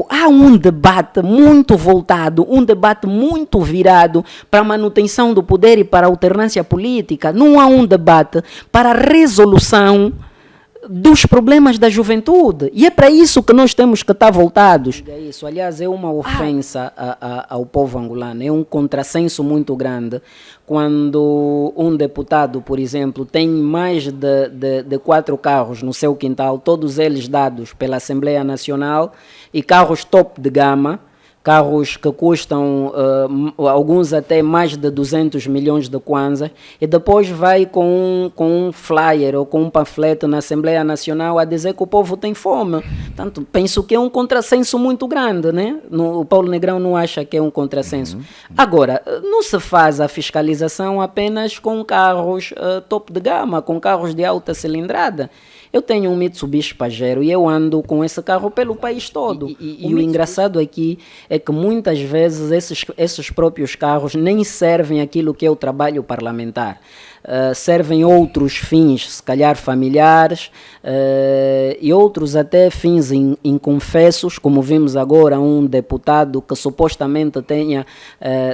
Há um debate muito voltado, um debate muito virado para a manutenção do poder e para a alternância política. Não há um debate para a resolução dos problemas da juventude. E é para isso que nós temos que estar voltados. Isso, aliás, é uma ofensa ao povo angolano, é um contrassenso muito grande quando um deputado, por exemplo, tem mais de 4 carros no seu quintal, todos eles dados pela Assembleia Nacional, e carros top de gama, carros que custam alguns até mais de 200 milhões de kwanzas, e depois vai com um flyer ou com um panfleto na Assembleia Nacional a dizer que o povo tem fome. Portanto, penso que é um contrassenso muito grande, né? O Paulo Negrão não acha que é um contrassenso. Agora, não se faz a fiscalização apenas com carros top de gama, com carros de alta cilindrada. Eu tenho um Mitsubishi Pajero e eu ando com esse carro pelo país todo. E o engraçado aqui é que muitas vezes esses próprios carros nem servem aquilo que é o trabalho parlamentar. Servem outros fins, se calhar familiares, e outros até fins inconfessos, como vimos agora um deputado que supostamente tenha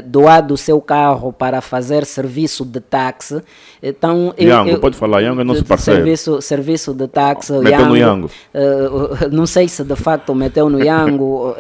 doado o seu carro para fazer serviço de táxi. Então, Yango, pode falar, Yango é nosso parceiro. Serviço de táxi. Meteu no Yango. Não sei se de facto meteu no Yango.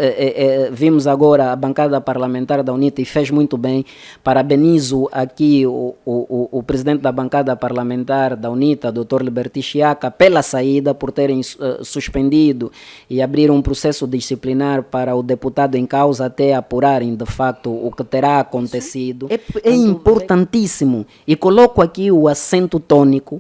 Vimos agora a bancada parlamentar da UNITA e fez muito bem. Parabenizo aqui o presidente da bancada parlamentar da UNITA, Dr. Liberty Chiaka, pela saída, por terem suspendido e abrir um processo disciplinar para o deputado em causa até apurarem de facto o que terá acontecido. É importantíssimo, e coloco aqui o acento tônico,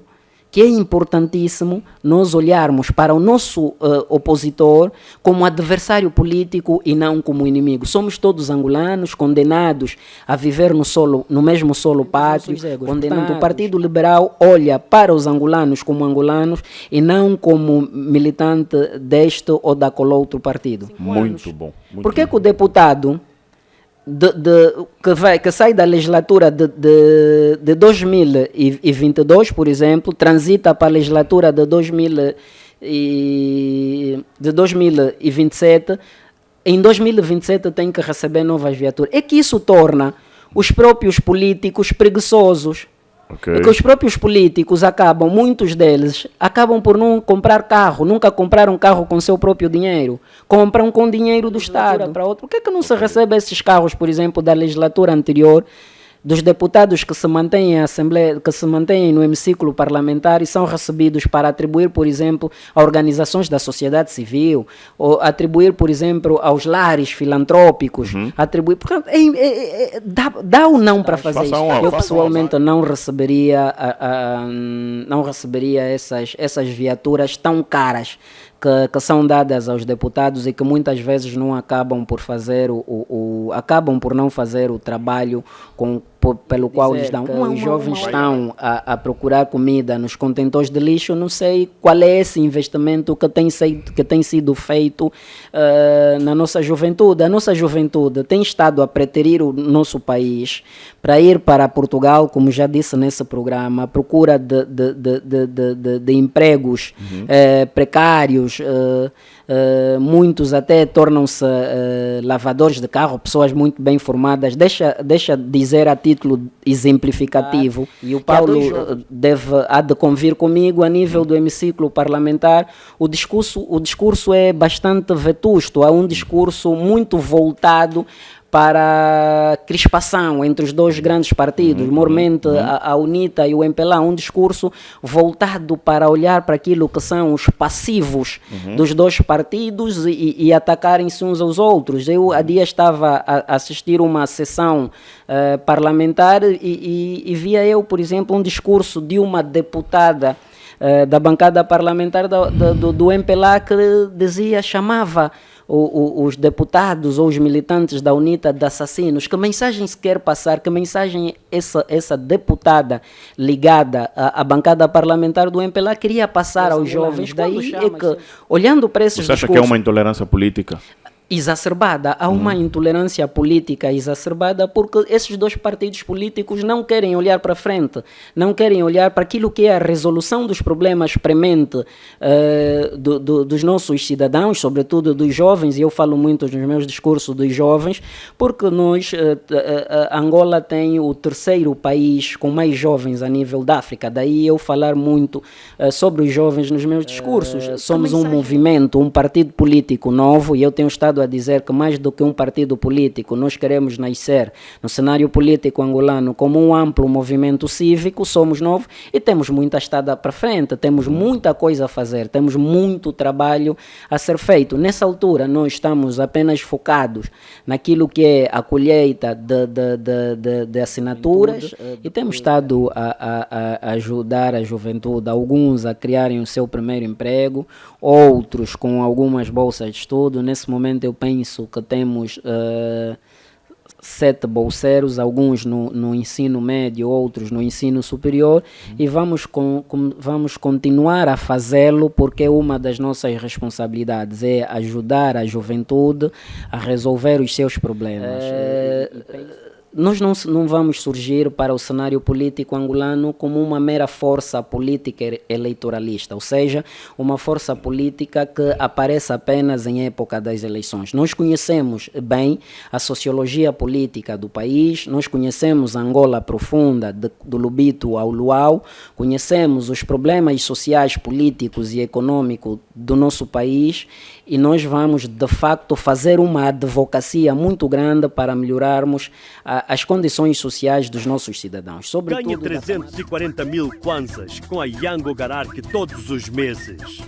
que é importantíssimo nós olharmos para o nosso opositor como adversário político e não como inimigo. Somos todos angolanos, condenados a viver no mesmo solo pátrio. Portanto, o Partido Liberal olha para os angolanos como angolanos e não como militante deste ou daquele outro partido. Muito bom. Por que o deputado que sai da legislatura de 2022, por exemplo, transita para a legislatura de 2027, em 2027 tem que receber novas viaturas. É que isso torna os próprios políticos preguiçosos. Okay. Porque os próprios políticos muitos deles acabam por não comprar carro, nunca compraram carro com seu próprio dinheiro, compram com dinheiro do Estado para outro. Por que não se recebe esses carros, por exemplo, da legislatura anterior, dos deputados que se mantêm em Assembleia, que se mantêm no hemiciclo parlamentar e são recebidos para atribuir, por exemplo, a organizações da sociedade civil, ou atribuir, por exemplo, aos lares filantrópicos, atribuir, portanto, dá ou não para fazer isso? Eu pessoalmente não receberia essas viaturas tão caras que são dadas aos deputados e que muitas vezes não acabam por fazer acabam por não fazer o trabalho pelo qual eles dão. Os jovens estão a procurar comida nos contentores de lixo. Não sei qual é esse investimento que tem sido feito na nossa juventude. A nossa juventude tem estado a preterir o nosso país para ir para Portugal, como já disse nesse programa, à procura de empregos precários. Muitos até tornam-se lavadores de carro, pessoas muito bem formadas. Deixa dizer a título exemplificativo, e o Paulo há de convir comigo, a nível do hemiciclo parlamentar, o discurso é bastante vetusto, é um discurso muito voltado para a crispação entre os dois grandes partidos, mormente a UNITA e o MPLA, um discurso voltado para olhar para aquilo que são os passivos dos dois partidos e atacarem-se uns aos outros. Eu há dias estava a assistir uma sessão parlamentar e via eu, por exemplo, um discurso de uma deputada da bancada parlamentar do MPLA que chamava os deputados ou os militantes da UNITA de assassinos. Que mensagem se quer passar? Que mensagem essa deputada ligada à bancada parlamentar do MPLA queria passar aos jovens? Daí é que, olhando para esses discursos... Você acha que é uma intolerância política? exacerbada, há uma intolerância política exacerbada porque esses dois partidos políticos não querem olhar para frente, não querem olhar para aquilo que é a resolução dos problemas prementes dos nossos cidadãos, sobretudo dos jovens, e eu falo muito nos meus discursos dos jovens, porque Angola tem o terceiro país com mais jovens a nível da África, daí eu falar muito sobre os jovens nos meus discursos. Somos um movimento, um partido político novo, e eu tenho estado a dizer que mais do que um partido político, nós queremos nascer no cenário político angolano como um amplo movimento cívico. Somos novos e temos muita estrada para frente, temos muita coisa a fazer, temos muito trabalho a ser feito. Nessa altura nós estamos apenas focados naquilo que é a colheita de assinaturas e temos estado a ajudar a juventude, alguns a criarem o seu primeiro emprego, outros com algumas bolsas de estudo. Nesse momento eu penso que temos 7 bolseiros, alguns no ensino médio, outros no ensino superior, e vamos continuar a fazê-lo porque uma das nossas responsabilidades é ajudar a juventude a resolver os seus problemas. Nós não vamos surgir para o cenário político angolano como uma mera força política eleitoralista, ou seja, uma força política que aparece apenas em época das eleições. Nós conhecemos bem a sociologia política do país, nós conhecemos a Angola profunda, do Lubito ao Luau, conhecemos os problemas sociais, políticos e econômicos do nosso país, e nós vamos, de facto, fazer uma advocacia muito grande para melhorarmos as condições sociais dos nossos cidadãos. Ganha 340 mil kwanzas com a Yango Gararque todos os meses.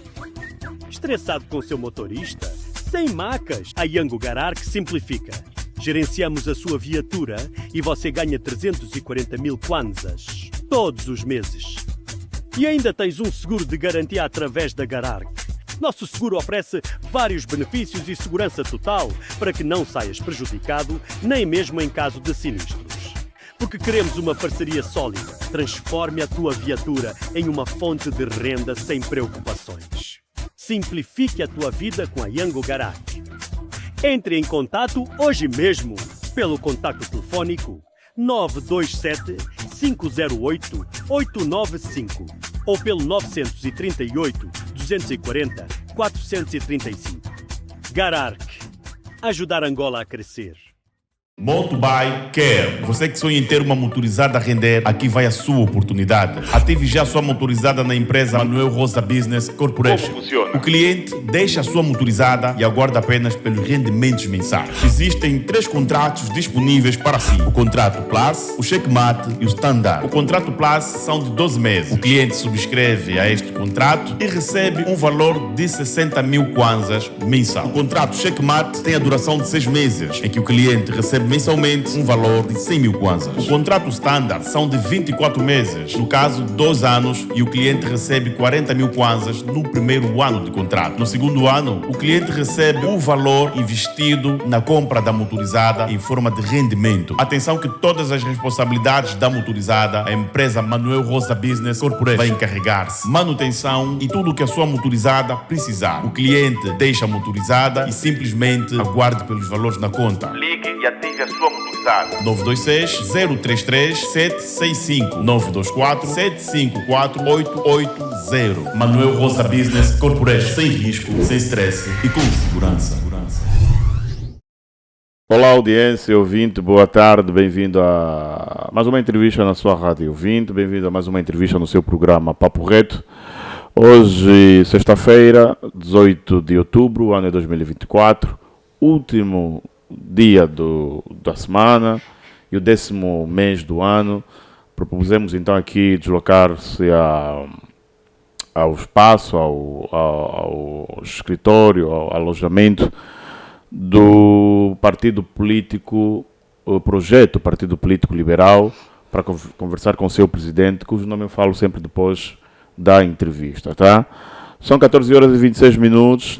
Estressado com seu motorista? Sem macas, a Yango Gararque simplifica. Gerenciamos a sua viatura e você ganha 340 mil kwanzas todos os meses. E ainda tens um seguro de garantia através da Gararque. Nosso seguro oferece vários benefícios e segurança total para que não saias prejudicado, nem mesmo em caso de sinistros. Porque queremos uma parceria sólida. Transforme a tua viatura em uma fonte de renda sem preocupações. Simplifique a tua vida com a Yango Garage. Entre em contato hoje mesmo pelo contacto telefónico 927 508 895 ou pelo 938 240 435. Gararque. Ajudar Angola a crescer. Motobuy Care. Você que sonha em ter uma motorizada a render, aqui vai a sua oportunidade. Ative já a sua motorizada na empresa Manuel Rosa Business Corporation. Como funciona? O cliente deixa a sua motorizada e aguarda apenas pelos rendimentos mensais. Existem 3 contratos disponíveis para si: o contrato Plus, o Checkmate e o Standard. O contrato Plus são de 12 meses. O cliente subscreve a este contrato e recebe um valor de 60 mil kwanzas mensal. O contrato Checkmate tem a duração de 6 meses, em que o cliente recebe mensalmente um valor de 100 mil kwanzas. O contrato Standard são de 24 meses, no caso 2 anos, e o cliente recebe 40 mil kwanzas no primeiro ano de contrato. No segundo ano, o cliente recebe o valor investido na compra da motorizada em forma de rendimento. Atenção que todas as responsabilidades da motorizada, a empresa Manuel Rosa Business Corporation vai encarregar-se. Manutenção e tudo o que a sua motorizada precisar. O cliente deixa a motorizada e simplesmente aguarde pelos valores na conta. Ligue e ative a sua motorizada. 926 033 765 924 754 880. Manuel Rosa Business Corporation. Sem risco, sem stress e com segurança. Olá, audiência, ouvinte, boa tarde, bem-vindo a mais uma entrevista na sua rádio ouvinte, bem-vindo a mais uma entrevista no seu programa Papo Reto. Hoje, sexta-feira, 18 de outubro, ano de 2024, último dia da semana e o 10º mês do ano. Propusemos então aqui deslocar-se ao espaço, ao escritório, ao alojamento do partido político, o projeto Partido Político Liberal, para conversar com o seu presidente, cujo nome eu falo sempre depois da entrevista, tá? São 14 horas e 26 minutos,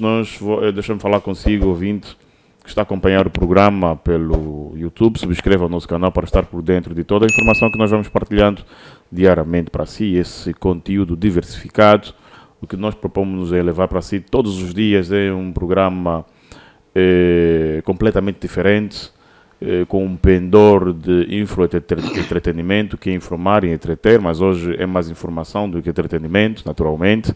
deixa-me falar consigo, ouvinte, que está a acompanhar o programa pelo YouTube. Subscreva o nosso canal para estar por dentro de toda a informação que nós vamos partilhando diariamente para si, esse conteúdo diversificado. O que nós propomos é levar para si todos os dias é um programa completamente diferente, com um pendor de entretenimento, que é informar e entreter, mas hoje é mais informação do que entretenimento, naturalmente.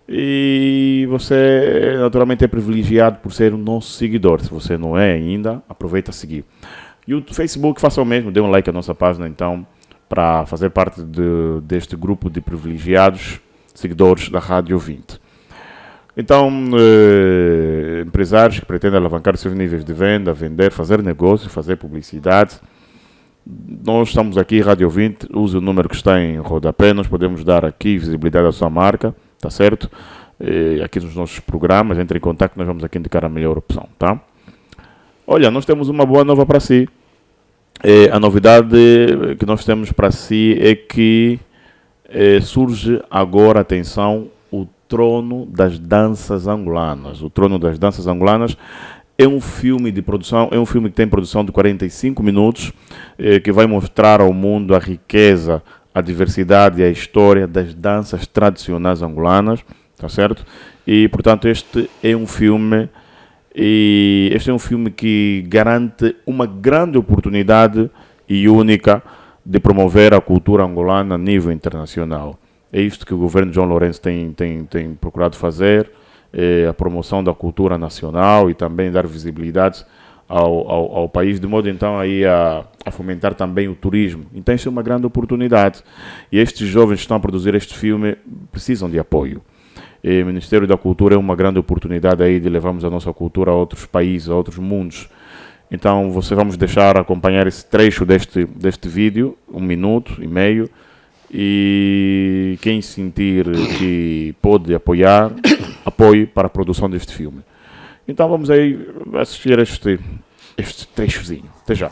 E você, naturalmente, é privilegiado por ser um nosso seguidor. Se você não é ainda, aproveita a seguir. E o Facebook, faça o mesmo, dê um like à nossa página, então, para fazer parte deste grupo de privilegiados seguidores da Rádio 20. Então, empresários que pretendem alavancar seus níveis de venda, vender, fazer negócio, fazer publicidade, nós estamos aqui, Rádio 20, use o número que está em rodapé, nós podemos dar aqui visibilidade à sua marca, tá certo? Aqui nos nossos programas, entre em contato, nós vamos aqui indicar a melhor opção, tá? Olha, nós temos uma boa nova para si. A novidade que nós temos para si é que surge agora, atenção, o Trono das Danças Angolanas. O Trono das Danças Angolanas é um filme de produção, é um filme que tem produção de 45 minutos, que vai mostrar ao mundo a riqueza, a diversidade e a história das danças tradicionais angolanas, tá certo? E, portanto, este é um filme que garante uma grande oportunidade e única de promover a cultura angolana a nível internacional. É isto que o governo João Lourenço tem procurado fazer, a promoção da cultura nacional e também dar visibilidade ao país, de modo então aí a fomentar também o turismo. Então isso é uma grande oportunidade. E estes jovens que estão a produzir este filme precisam de apoio. O Ministério da Cultura é uma grande oportunidade aí de levarmos a nossa cultura a outros países, a outros mundos. Então vocês vamos deixar acompanhar esse trecho deste vídeo, 1 minuto e meio, e quem sentir que pode apoiar, apoie para a produção deste filme. Então vamos aí assistir este trechozinho. Até já.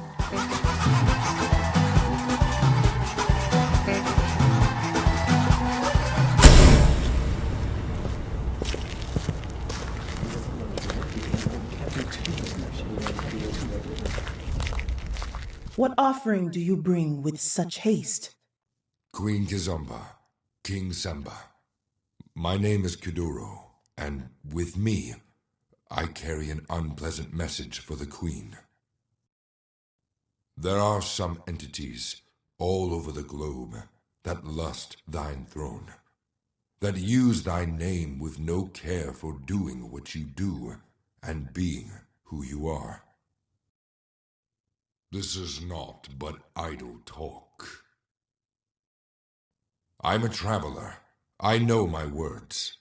What offering do you bring with such haste? Queen Kizomba, King Samba. My name is Kuduro, and with me, I carry an unpleasant message for the Queen. There are some entities all over the globe that lust thine throne, that use thy name with no care for doing what you do and being who you are. This is naught but idle talk. I'm a traveler. I know my words.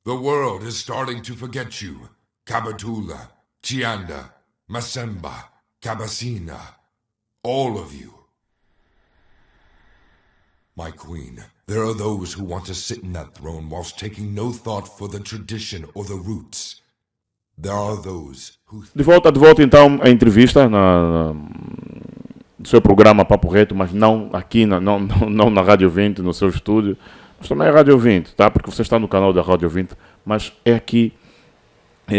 The world is starting to forget you. Kabatula, Chianda, Masemba, Kabasina, all of you. My queen, there are those who want to sit in that throne whilst taking no thought for the tradition or the roots. There are those who... De volta então à entrevista do seu programa Papo Reto, mas não aqui, não na Rádio 20, no seu estúdio. Mas também é Rádio 20, tá? Porque você está no canal da Rádio 20, mas é aqui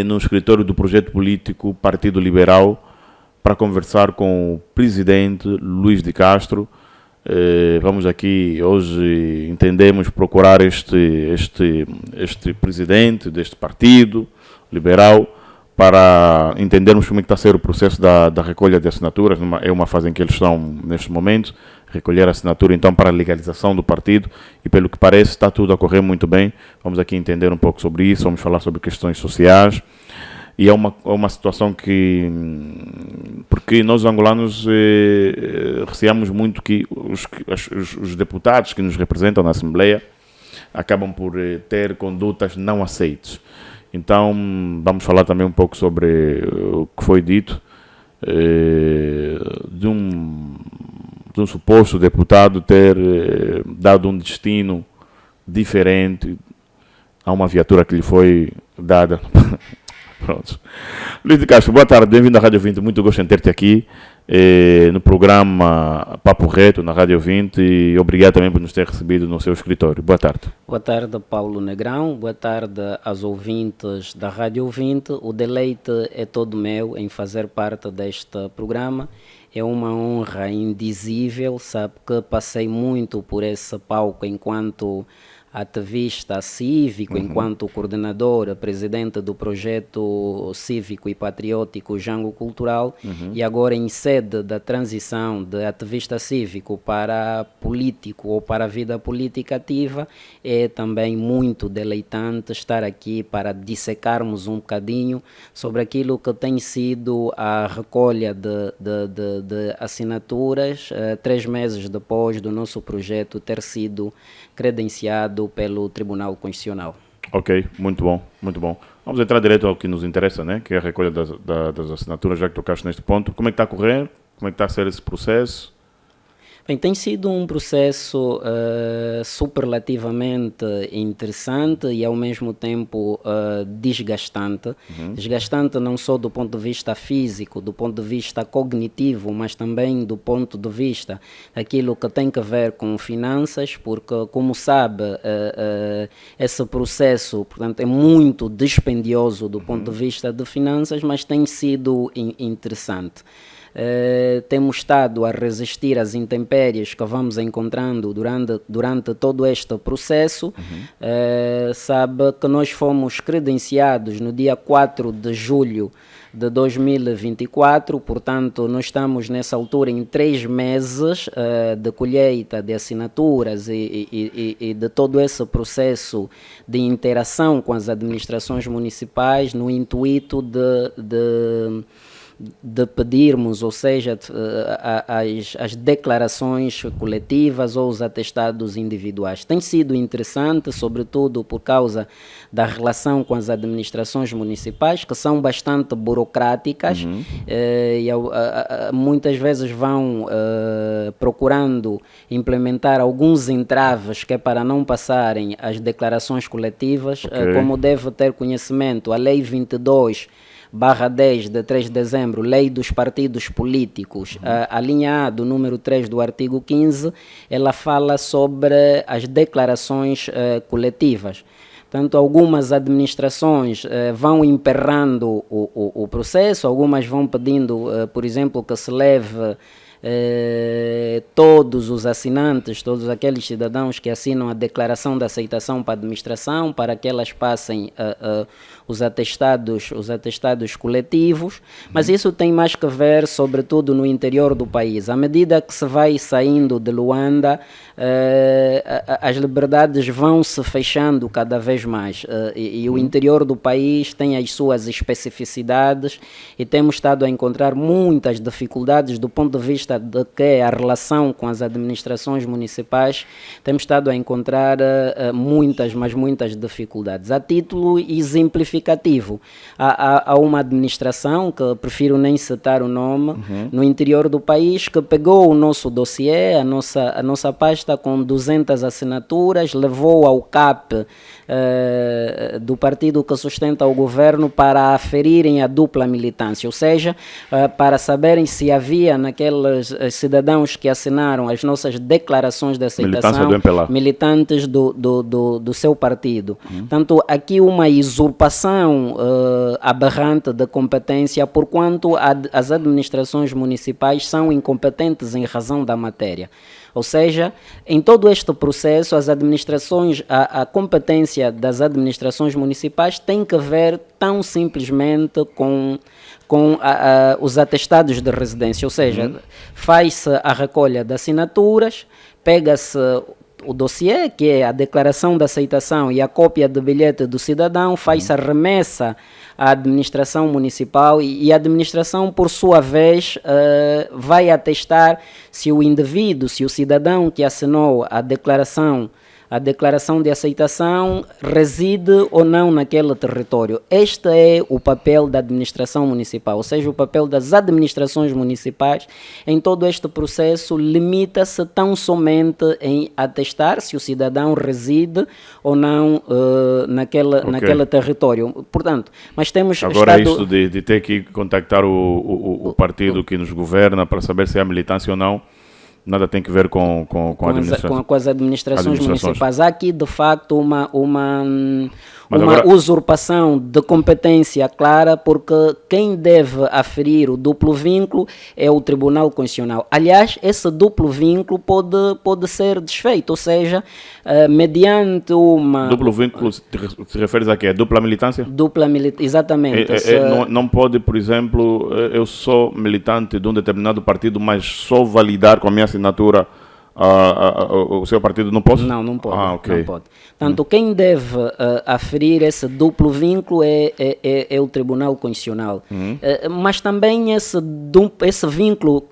no escritório do projeto político Partido Liberal para conversar com o presidente Luís de Castro. Vamos aqui hoje entendemos procurar este presidente deste partido liberal para entendermos como é que está a ser o processo da recolha de assinaturas. É uma fase em que eles estão neste momento, recolher a assinatura então para a legalização do partido, e pelo que parece está tudo a correr muito bem. Vamos aqui entender um pouco sobre isso, vamos falar sobre questões sociais, e é uma situação porque nós angolanos receamos muito que os deputados que nos representam na Assembleia acabam por ter condutas não aceitas. Então, vamos falar também um pouco sobre o que foi dito de um suposto deputado ter dado um destino diferente a uma viatura que lhe foi dada. Pronto. Luís de Castro, boa tarde, bem-vindo à Rádio 20, muito gosto em ter-te aqui no programa Papo Reto, na Rádio 20, e obrigado também por nos ter recebido no seu escritório. Boa tarde. Boa tarde, Paulo Negrão, boa tarde aos ouvintes da Rádio 20. O deleite é todo meu em fazer parte deste programa. É uma honra indizível, sabe que passei muito por esse palco enquanto ativista cívico, enquanto coordenador, presidente do projeto cívico e patriótico Jango Cultural, e agora em sede da transição de ativista cívico para político ou para a vida política ativa, é também muito deleitante estar aqui para dissecarmos um bocadinho sobre aquilo que tem sido a recolha de assinaturas 3 meses depois do nosso projeto ter sido credenciado pelo Tribunal Constitucional. Ok, muito bom, muito bom. Vamos entrar direto ao que nos interessa, né? Que é a recolha das assinaturas, já que tocaste neste ponto. Como é que está a correr? Como é que está a ser esse processo? Bem, tem sido um processo superlativamente interessante e ao mesmo tempo desgastante. Desgastante não só do ponto de vista físico, do ponto de vista cognitivo, mas também do ponto de vista daquilo que tem a ver com finanças, porque, como sabe, esse processo, portanto, é muito dispendioso do ponto de vista de finanças, mas tem sido interessante. Temos estado a resistir às intempéries que vamos encontrando durante todo este processo. Sabe que nós fomos credenciados no dia 4 de julho de 2024, portanto nós estamos nessa altura em 3 meses de colheita de assinaturas e de todo esse processo de interação com as administrações municipais no intuito de pedirmos, ou seja, as declarações coletivas ou os atestados individuais. Tem sido interessante, sobretudo por causa da relação com as administrações municipais, que são bastante burocráticas e muitas vezes vão procurando implementar alguns entraves que é para não passarem as declarações coletivas. Como deve ter conhecimento, a Lei 22/10 de 3 de dezembro, Lei dos Partidos Políticos, a linha A do número 3 do artigo 15, ela fala sobre as declarações coletivas. Portanto, algumas administrações vão emperrando o processo, algumas vão pedindo, por exemplo, que se leve todos os assinantes, todos aqueles cidadãos que assinam a declaração de aceitação para a administração, para que elas passem os atestados coletivos, mas isso tem mais que ver, sobretudo, no interior do país. À medida que se vai saindo de Luanda, as liberdades vão se fechando cada vez mais e o interior do país tem as suas especificidades e temos estado a encontrar muitas dificuldades do ponto de vista de que a relação com as administrações municipais, temos estado a encontrar muitas dificuldades. A título exemplificativo, há uma administração, que prefiro nem citar o nome, no interior do país, que pegou o nosso dossiê, a nossa pasta com 200 assinaturas, levou ao CAP do partido que sustenta o governo para aferirem a dupla militância, ou seja, para saberem se havia naqueles cidadãos que assinaram as nossas declarações de aceitação militantes do seu partido. Portanto, aqui uma usurpação aberrante de competência, porquanto as administrações municipais são incompetentes em razão da matéria. Ou seja, em todo este processo, as administrações, a competência das administrações municipais tem que ver tão simplesmente com os atestados de residência, ou seja, faz-se a recolha de assinaturas, pega-se o dossiê, que é a declaração de aceitação e a cópia do bilhete do cidadão, faz-se a remessa à administração municipal e a administração, por sua vez, vai atestar se o indivíduo, se o cidadão que assinou a declaração de aceitação reside ou não naquele território. Este é o papel da administração municipal, ou seja, o papel das administrações municipais em todo este processo limita-se tão somente em atestar se o cidadão reside ou não naquele território. Portanto, mas temos agora isso de ter que contactar o partido que nos governa para saber se é militância ou não, nada tem que ver com as administrações municipais. Há aqui, de facto, Mas uma agora- usurpação de competência clara, porque quem deve aferir o duplo vínculo é o Tribunal Constitucional. Aliás, esse duplo vínculo pode ser desfeito, ou seja, mediante uma Duplo vínculo, te referes a quê? Dupla militância? dupla militância, exatamente. Não pode, por exemplo, eu sou militante de um determinado partido, mas só validar com a minha assinatura o seu partido, não posso? Não pode. Ah, ok. Não pode. Tanto quem deve aferir esse duplo vínculo é o Tribunal Constitucional. Mas também esse vínculo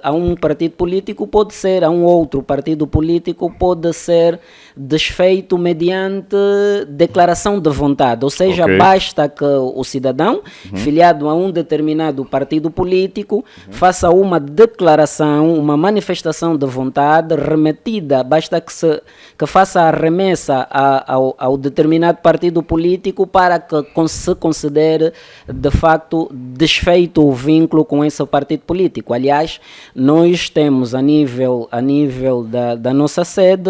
a um partido político pode ser, a um outro partido político, pode ser desfeito mediante declaração de vontade. Ou seja, Ok. basta que o cidadão, filiado a um determinado partido político, faça uma declaração, uma manifestação de vontade remetida, basta que faça a remessa ao determinado partido político para que se considere de facto desfeito o vínculo com esse partido político. Aliás, nós temos a nível da nossa sede,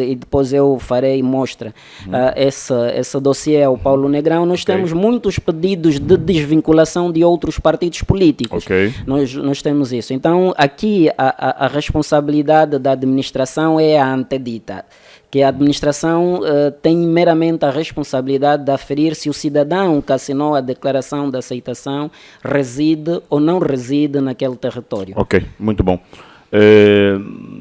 e depois eu farei mostra esse dossiê ao Paulo Negrão, nós temos muitos pedidos de desvinculação de outros partidos políticos. Ok. Nós temos isso. Então, aqui a responsabilidade da administração é a antedita, que a administração tem meramente a responsabilidade de aferir se o cidadão que assinou a declaração de aceitação reside ou não reside naquele território. Ok, muito bom.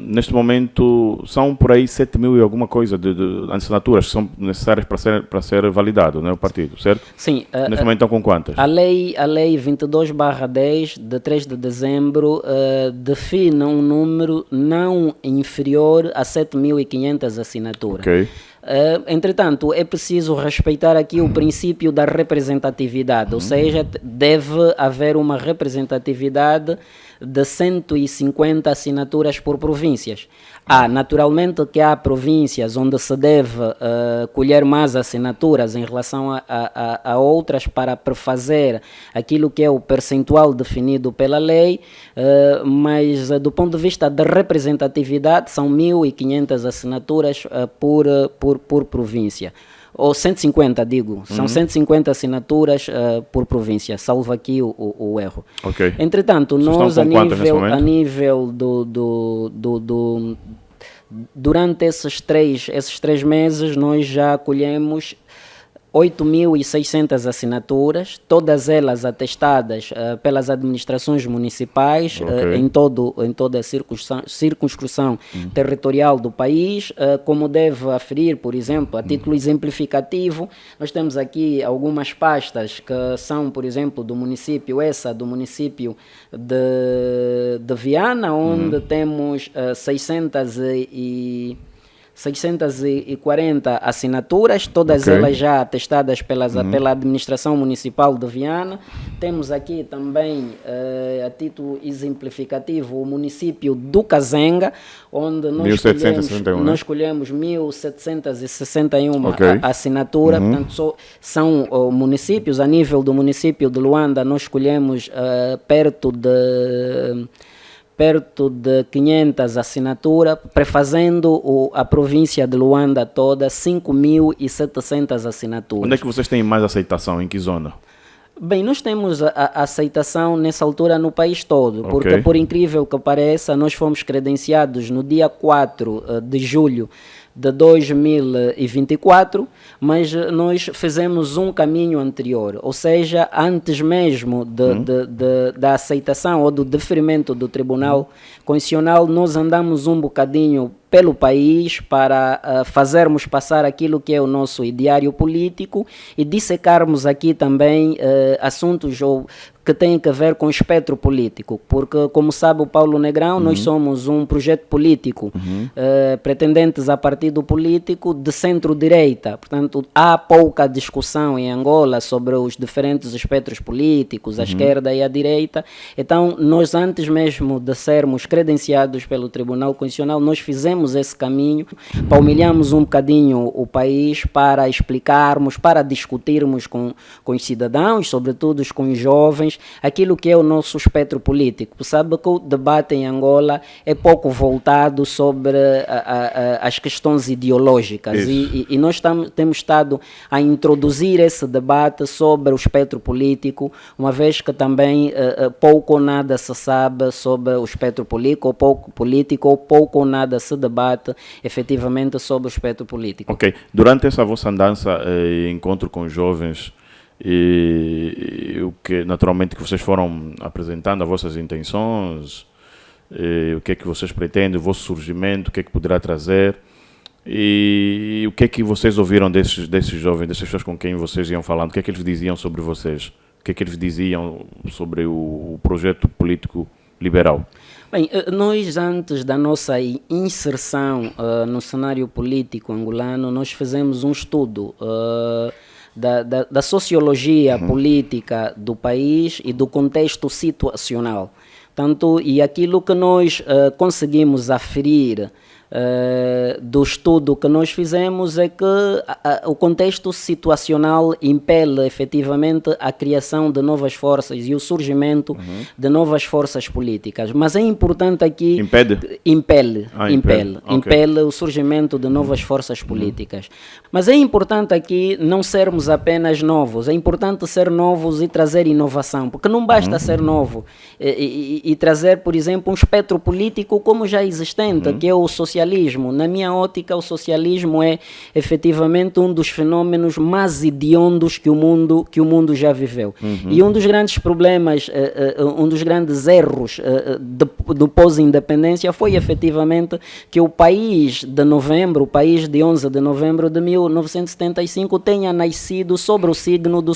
Neste momento são por aí 7 mil e alguma coisa de assinaturas que são necessárias para ser validado, né, o partido, certo? Sim. Neste momento estão com quantas? A lei 22/10, de 3 de dezembro, define um número não inferior a 7.500 assinaturas. Ok. Entretanto, é preciso respeitar aqui o princípio da representatividade, ou seja, deve haver uma representatividade de 150 assinaturas por províncias. Naturalmente que há províncias onde se deve colher mais assinaturas em relação a outras para prefazer aquilo que é o percentual definido pela lei, mas do ponto de vista da representatividade são 1.500 assinaturas por província. Ou 150, digo, são 150 assinaturas por província, salvo aqui o erro. Ok. Entretanto, Vocês nós estão com quantas nesse momento? a nível durante esses três meses, nós já colhemos 8.600 assinaturas, todas elas atestadas pelas administrações municipais em toda a circunscrição territorial do país. Como deve aferir, por exemplo, a título exemplificativo, nós temos aqui algumas pastas que são, por exemplo, do município de Viana, onde temos 640 assinaturas, todas elas já atestadas pela administração municipal de Viana. Temos aqui também, a título exemplificativo, o município do Cazenga, onde nós escolhemos 1.761 assinaturas. Portanto, são municípios. A nível do município de Luanda, nós escolhemos perto de 500 assinaturas, prefazendo a província de Luanda toda 5.700 assinaturas. Onde é que vocês têm mais aceitação? Em que zona? Bem, nós temos a aceitação nessa altura no país todo, porque por incrível que pareça, nós fomos credenciados no dia 4 de julho de 2024, mas nós fizemos um caminho anterior, ou seja, antes mesmo da aceitação ou do deferimento do Tribunal Constitucional, nós andamos um bocadinho pelo país para fazermos passar aquilo que é o nosso ideário político e dissecarmos aqui também assuntos que têm a ver com o espectro político, porque, como sabe o Paulo Negrão, nós somos um projeto político, pretendentes a partido político de centro-direita. Portanto, há pouca discussão em Angola sobre os diferentes espectros políticos, a esquerda e a direita. Então, nós, antes mesmo de sermos credenciados pelo Tribunal Constitucional, nós fizemos fizemos esse caminho, palmilhamos um bocadinho o país para explicarmos, para discutirmos com os cidadãos, sobretudo com os jovens, aquilo que é o nosso espectro político. Sabe que o debate em Angola é pouco voltado sobre as questões ideológicas e nós temos estado a introduzir esse debate sobre o espectro político, uma vez que também pouco ou nada se sabe sobre o espectro político, ou pouco ou nada se debate efetivamente sobre o espectro político. Ok. Durante essa vossa andança e encontro com os jovens, e o que naturalmente que vocês foram apresentando as vossas intenções, o que é que vocês pretendem, o vosso surgimento, o que é que poderá trazer, e o que é que vocês ouviram desses jovens, dessas pessoas com quem vocês iam falando, o que é que eles diziam sobre vocês, o que é que eles diziam sobre o projeto político liberal? Bem, nós antes da nossa inserção no cenário político angolano, nós fizemos um estudo da sociologia política do país e do contexto situacional. Tanto, e aquilo que nós conseguimos aferir do estudo que nós fizemos é que o contexto situacional impele efetivamente a criação de novas forças e o surgimento de novas forças políticas. Mas é importante aqui... Impele o surgimento de novas forças políticas. Mas é importante aqui não sermos apenas novos, é importante ser novos e trazer inovação, porque não basta ser novo e trazer, por exemplo, um espectro político como já existente, que é o socialismo. Na minha ótica, o socialismo é efetivamente um dos fenômenos mais hediondos que o mundo já viveu. E um dos grandes problemas, um dos grandes erros do pós-independência foi efetivamente que o país de 11 de novembro de 1975 tenha nascido sobre o signo do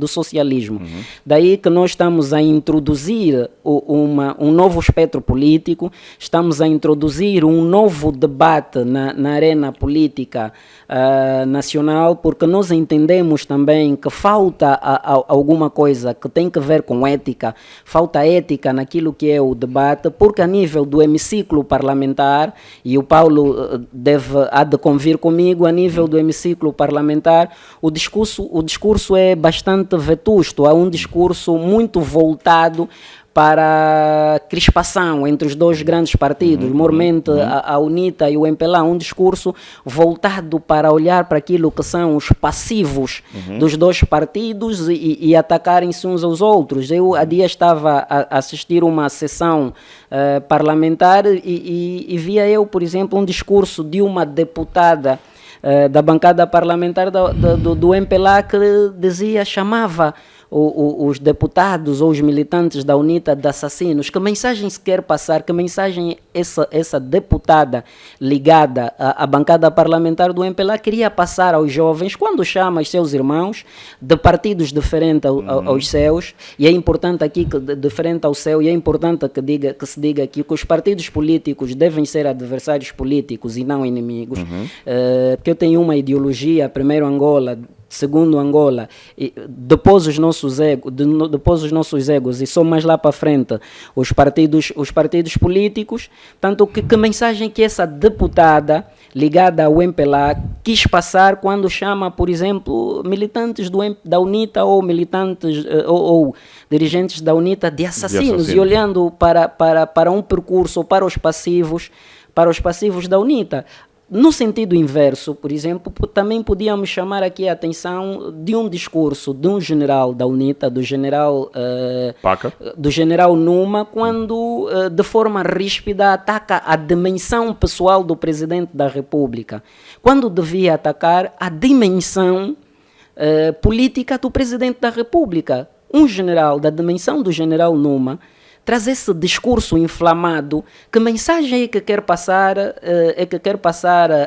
socialismo. Daí que nós estamos a introduzir um novo espectro político, estamos a introduzir um novo debate na arena política nacional, porque nós entendemos também que falta alguma coisa que tem que ver com ética, falta ética naquilo que é o debate, porque a nível do hemiciclo parlamentar, e o Paulo há de convir comigo, a nível do hemiciclo parlamentar, o discurso é bastante vetusto, há um discurso muito voltado para a crispação entre os dois grandes partidos, mormente a UNITA e o MPLA, um discurso voltado para olhar para aquilo que são os passivos dos dois partidos e atacarem-se uns aos outros. Eu há dias estava a assistir uma sessão parlamentar e via eu, por exemplo, um discurso de uma deputada da bancada parlamentar do MPLA que chamava os deputados ou os militantes da UNITA de assassinos. Que mensagem se quer passar? Que mensagem essa deputada ligada à bancada parlamentar do MPLA queria passar aos jovens quando chama os seus irmãos de partidos diferentes aos seus? E é importante aqui que diferente ao seu, e é importante que se diga aqui que os partidos políticos devem ser adversários políticos e não inimigos, porque eu tenho uma ideologia, primeiro Angola, segundo Angola, depois os nossos egos, e só mais lá para frente os partidos políticos. Tanto que mensagem que essa deputada ligada ao MPLA quis passar quando chama, por exemplo, militantes da UNITA ou militantes ou dirigentes da UNITA de assassinos, e olhando para um percurso, para os passivos da UNITA. No sentido inverso, por exemplo, também podíamos chamar aqui a atenção de um discurso de um general da UNITA, do general Numa, quando de forma ríspida ataca a dimensão pessoal do Presidente da República, quando devia atacar a dimensão política do Presidente da República. Um general da dimensão do general Numa traz esse discurso inflamado. Que mensagem é que quer passar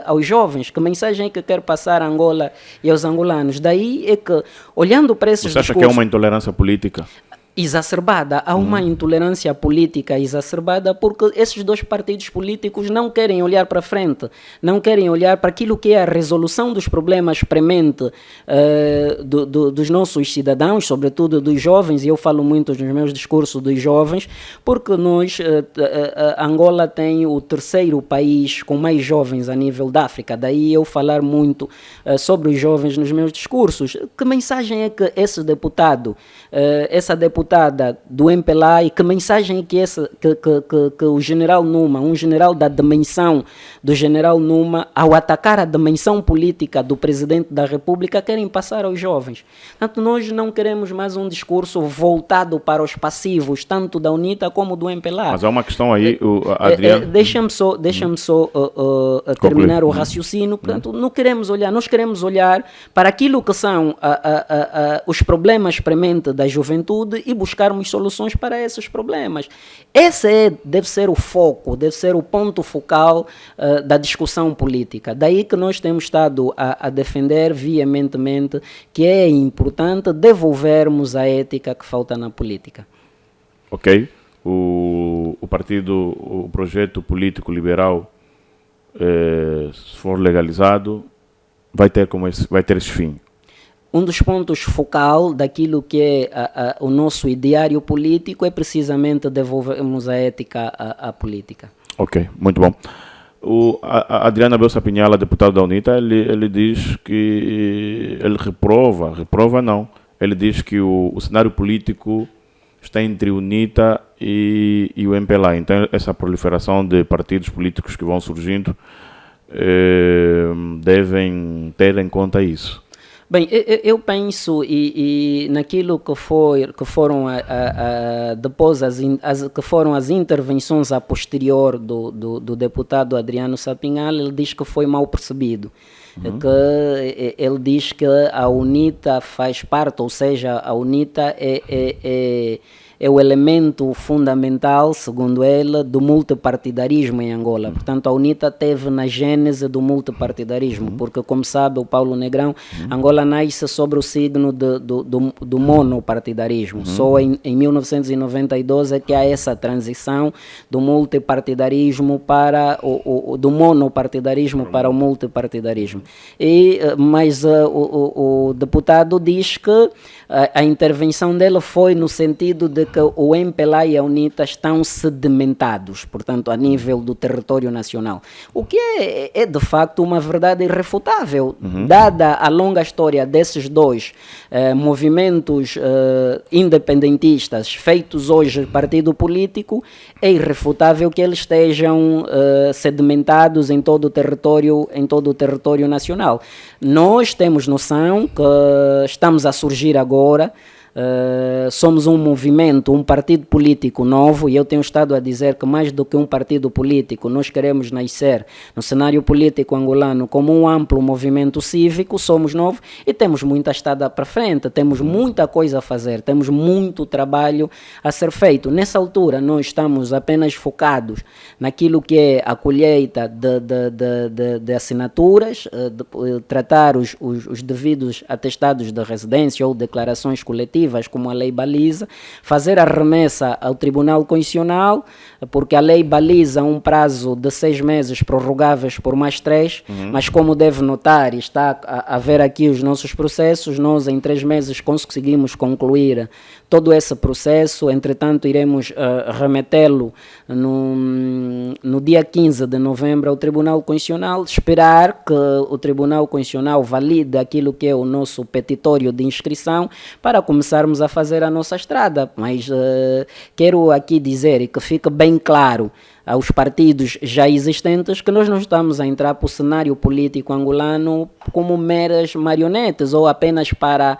aos jovens? Que mensagem é que quer passar a Angola e aos angolanos? Daí é que, olhando para esses discursos... Você acha que é uma intolerância política? exacerbada, há uma intolerância política exacerbada porque esses dois partidos políticos não querem olhar para frente, não querem olhar para aquilo que é a resolução dos problemas prementes dos nossos cidadãos, sobretudo dos jovens, e eu falo muito nos meus discursos dos jovens, porque nós, Angola tem o terceiro país com mais jovens a nível da África, daí eu falar muito sobre os jovens nos meus discursos. Que mensagem é que esse deputado, essa deputada do MPLA, e que mensagem é que o general Numa, um general da dimensão do general Numa, ao atacar a dimensão política do presidente da República, querem passar aos jovens? Portanto, nós não queremos mais um discurso voltado para os passivos, tanto da UNITA como do MPLA. Mas há uma questão aí, Adriano... Deixa-me só terminar o raciocínio. Portanto, não queremos olhar, nós queremos olhar para aquilo que são os problemas prementes da juventude e buscarmos soluções para esses problemas. Esse deve ser o foco, deve ser o ponto focal da discussão política. Daí que nós temos estado a defender veementemente que é importante devolvermos a ética que falta na política. Ok. O projeto político liberal, se for legalizado, vai ter esse fim. Um dos pontos focal daquilo que é o nosso ideário político é precisamente devolvermos a ética à política. Ok, muito bom. A Adriana Belsa Pinhala, deputado da UNITA, ele diz que ele reprova não, ele diz que o cenário político está entre a UNITA e o MPLA, então essa proliferação de partidos políticos que vão surgindo devem ter em conta isso. Bem, eu penso e naquilo que foram depois que foram as intervenções a posterior do deputado Adriano Sapinhala, ele diz que foi mal percebido. Que ele diz que a UNITA faz parte, ou seja, a UNITA é o elemento fundamental, segundo ele, do multipartidarismo em Angola. Portanto, a UNITA teve na gênese do multipartidarismo, porque, como sabe o Paulo Negrão, Angola nasce sobre o signo do monopartidarismo. Só em 1992 é que há essa transição do multipartidarismo para do monopartidarismo para o multipartidarismo. Mas o deputado diz que a intervenção dele foi no sentido de que o MPLA e a UNITA estão sedimentados, portanto, a nível do território nacional. O que é de facto uma verdade irrefutável, dada a longa história desses dois movimentos independentistas feitos hoje partido político, é irrefutável que eles estejam sedimentados em todo o território nacional. Nós temos noção que estamos a surgir agora. Somos um movimento, um partido político novo, e eu tenho estado a dizer que mais do que um partido político, nós queremos nascer no cenário político angolano como um amplo movimento cívico. Somos novos e temos muita estrada para frente, temos muita coisa a fazer, temos muito trabalho a ser feito. Nessa altura nós estamos apenas focados naquilo que é a colheita de assinaturas, de tratar os devidos atestados de residência ou declarações coletivas, como a lei baliza, fazer a remessa ao Tribunal Constitucional, porque a lei baliza um prazo de 6 meses prorrogáveis por mais 3, mas como deve notar, está a ver aqui os nossos processos, nós em 3 meses conseguimos concluir todo esse processo. Entretanto, iremos remetê-lo no dia 15 de novembro ao Tribunal Constitucional, esperar que o Tribunal Constitucional valide aquilo que é o nosso petitório de inscrição para começarmos a fazer a nossa estrada. Mas quero aqui dizer, e que fique bem claro aos partidos já existentes, que nós não estamos a entrar para o cenário político angolano como meras marionetes ou apenas para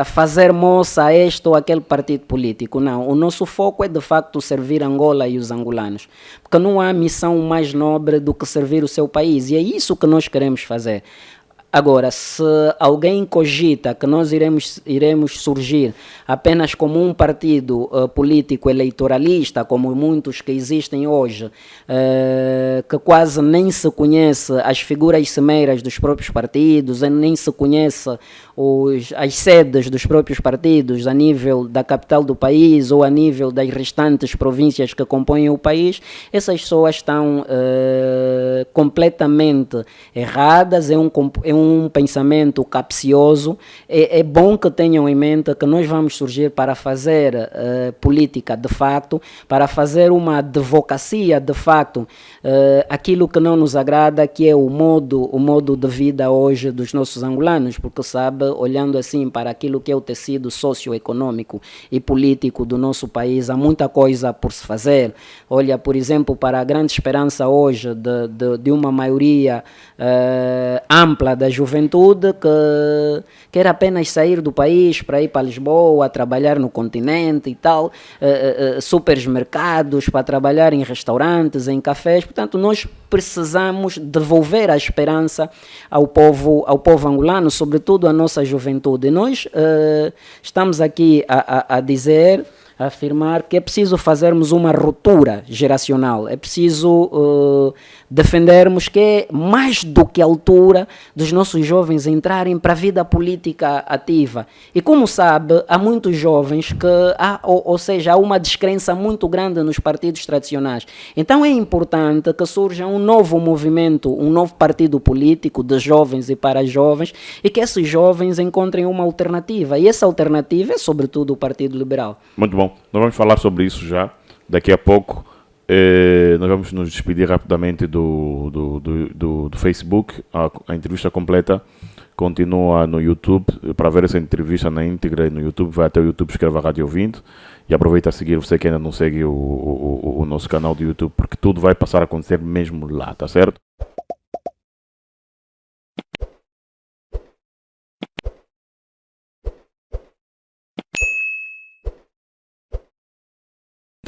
fazer moça a este ou aquele partido político. Não, o nosso foco é de facto servir Angola e os angolanos, porque não há missão mais nobre do que servir o seu país, e é isso que nós queremos fazer. Agora, se alguém cogita que nós iremos surgir apenas como um partido político eleitoralista, como muitos que existem hoje, que quase nem se conhece as figuras cimeiras dos próprios partidos, nem se conhece as sedes dos próprios partidos a nível da capital do país ou a nível das restantes províncias que compõem o país, essas pessoas estão completamente erradas, é um pensamento capcioso. É bom que tenham em mente que nós vamos surgir para fazer política de facto, para fazer uma advocacia de facto, aquilo que não nos agrada, que é o modo de vida hoje dos nossos angolanos, porque sabe, olhando assim para aquilo que é o tecido socioeconômico e político do nosso país, há muita coisa por se fazer. Olha, por exemplo, para a grande esperança hoje de uma maioria ampla da juventude que quer apenas sair do país para ir para Lisboa, trabalhar no continente e tal, supermercados, para trabalhar em restaurantes, em cafés. Portanto, nós precisamos devolver a esperança ao povo angolano, sobretudo à nossa juventude. Nós estamos aqui a dizer, a afirmar que é preciso fazermos uma ruptura geracional, é preciso defendermos que é mais do que a altura dos nossos jovens entrarem para a vida política ativa. E como sabe, há muitos jovens que há uma descrença muito grande nos partidos tradicionais. Então é importante que surja um novo movimento, um novo partido político de jovens e para jovens, e que esses jovens encontrem uma alternativa. E essa alternativa é sobretudo o Partido Liberal. Muito bom. Nós vamos falar sobre isso já, daqui a pouco. Nós vamos nos despedir rapidamente do Facebook. A entrevista completa continua no YouTube. Para ver essa entrevista na íntegra no YouTube, vai até o YouTube, escreva Rádio Ouvinte e aproveita a seguir, você que ainda não segue o nosso canal do YouTube, porque tudo vai passar a acontecer mesmo lá, tá certo?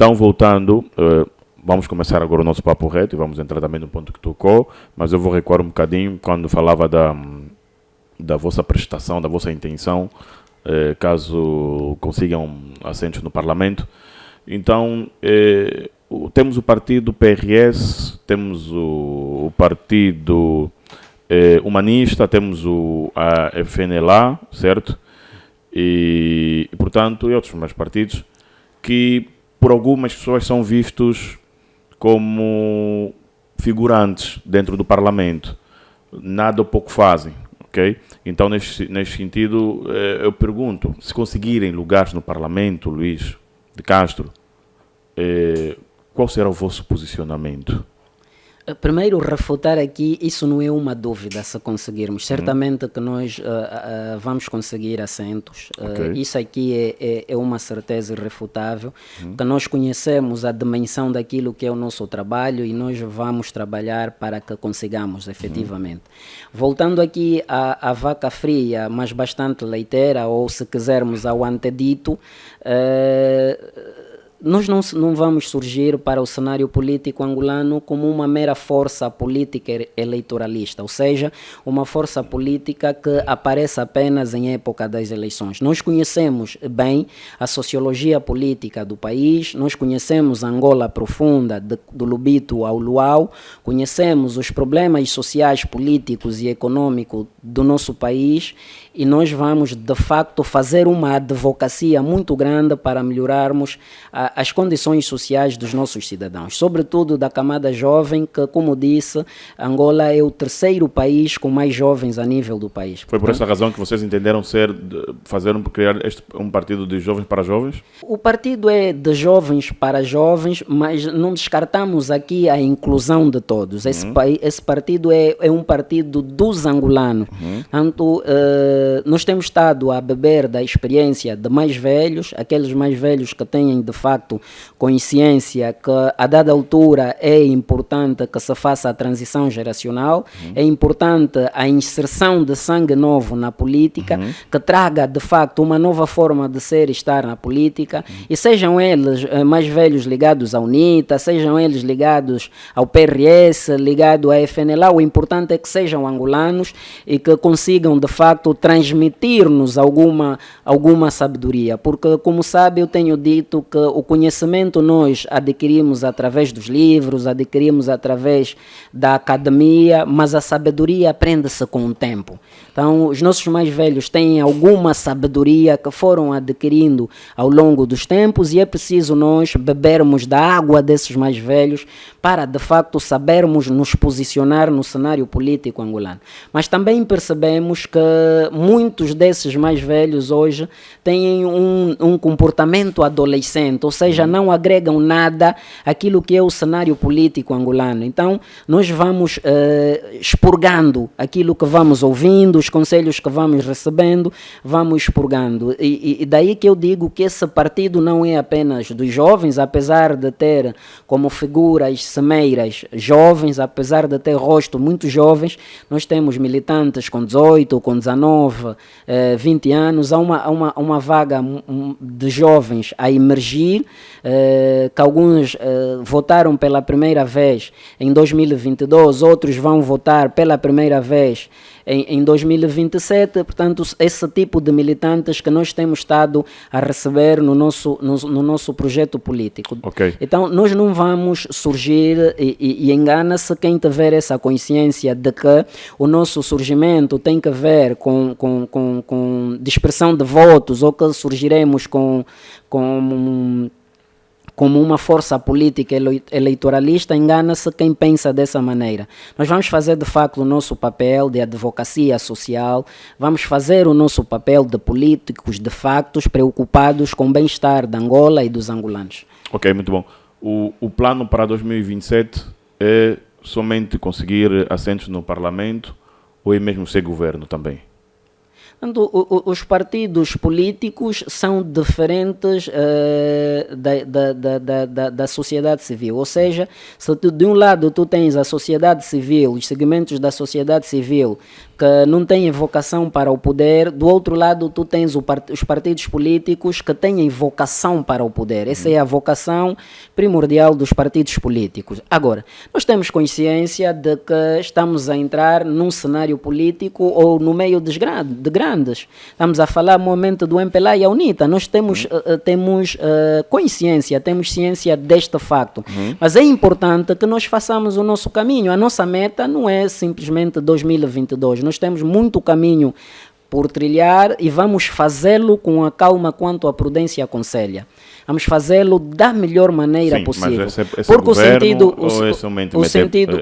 Então, voltando, vamos começar agora o nosso papo reto e vamos entrar também no ponto que tocou, mas eu vou recuar um bocadinho quando falava da vossa prestação, da vossa intenção, caso consigam assentos no Parlamento. Então, temos o partido PRS, temos o partido humanista, temos a FNLA, certo? E, portanto, e outros mais partidos que por algumas pessoas são vistos como figurantes dentro do Parlamento. Nada ou pouco fazem, ok? Então, nesse sentido, eu pergunto, se conseguirem lugares no Parlamento, Luís de Castro, qual será o vosso posicionamento? Primeiro, refutar aqui, isso não é uma dúvida se conseguirmos. Certamente que nós vamos conseguir assentos. Okay. Isso aqui é uma certeza irrefutável, que nós conhecemos a dimensão daquilo que é o nosso trabalho e nós vamos trabalhar para que consigamos, efetivamente. Voltando aqui à vaca fria, mas bastante leiteira, ou se quisermos ao antedito, nós não vamos surgir para o cenário político angolano como uma mera força política eleitoralista, ou seja, uma força política que aparece apenas em época das eleições. Nós conhecemos bem a sociologia política do país, nós conhecemos a Angola profunda, do Lubito ao Luau, conhecemos os problemas sociais, políticos e econômicos do nosso país, e nós vamos, de facto, fazer uma advocacia muito grande para melhorarmos as condições sociais dos nossos cidadãos, sobretudo da camada jovem, que, como disse, Angola é o terceiro país com mais jovens a nível do país. Foi por essa razão que vocês entenderam criar um partido de jovens para jovens? O partido é de jovens para jovens, mas não descartamos aqui a inclusão de todos. Esse partido é um partido dos angolanos. Tanto nós temos estado a beber da experiência de mais velhos, aqueles mais velhos que têm de facto consciência que a dada altura é importante que se faça a transição geracional, é importante a inserção de sangue novo na política, que traga de facto uma nova forma de ser e estar na política, e sejam eles mais velhos ligados à UNITA, sejam eles ligados ao PRS, ligado à FNLA, o importante é que sejam angolanos e que consigam de facto transmitir-nos alguma sabedoria, porque como sabe eu tenho dito que o conhecimento nós adquirimos através dos livros, adquirimos através da academia, mas a sabedoria aprende-se com o tempo. Então os nossos mais velhos têm alguma sabedoria que foram adquirindo ao longo dos tempos e é preciso nós bebermos da água desses mais velhos para de facto sabermos nos posicionar no cenário político angolano. Mas também percebemos que muitos desses mais velhos hoje têm um comportamento adolescente, ou seja, não agregam nada àquilo que é o cenário político angolano. Então nós vamos expurgando aquilo que vamos ouvindo, os conselhos que vamos recebendo, vamos expurgando. E daí que eu digo que esse partido não é apenas dos jovens, apesar de ter como figuras semeiras jovens, apesar de ter rosto muito jovens, nós temos militantes com 18, com 19, 20 anos, há uma vaga de jovens a emergir, que alguns votaram pela primeira vez em 2022, outros vão votar pela primeira vez em 2027, portanto, esse tipo de militantes que nós temos estado a receber no nosso projeto político. Okay. Então, nós não vamos surgir, e engana-se quem tiver essa consciência de que o nosso surgimento tem que ver com dispersão de votos, ou que surgiremos como uma força política eleitoralista, engana-se quem pensa dessa maneira. Nós vamos fazer de facto o nosso papel de advocacia social, vamos fazer o nosso papel de políticos de facto preocupados com o bem-estar da Angola e dos angolanos. Ok, muito bom. O plano para 2027 é somente conseguir assentos no Parlamento ou é mesmo ser governo também? Os partidos políticos são diferentes da sociedade civil, ou seja, se de um lado tu tens a sociedade civil, os segmentos da sociedade civil que não têm vocação para o poder, do outro lado tu tens os partidos políticos que têm vocação para o poder. Essa é a vocação primordial dos partidos políticos. Agora, nós temos consciência de que estamos a entrar num cenário político ou no meio de grandes. Estamos a falar no momento do MPLA e a UNITA. Nós temos consciência, temos ciência deste facto. Mas é importante que nós façamos o nosso caminho. A nossa meta não é simplesmente 2022. Nós temos muito caminho por trilhar e vamos fazê-lo com a calma quanto a prudência aconselha. Vamos fazê-lo da melhor maneira possível. Porque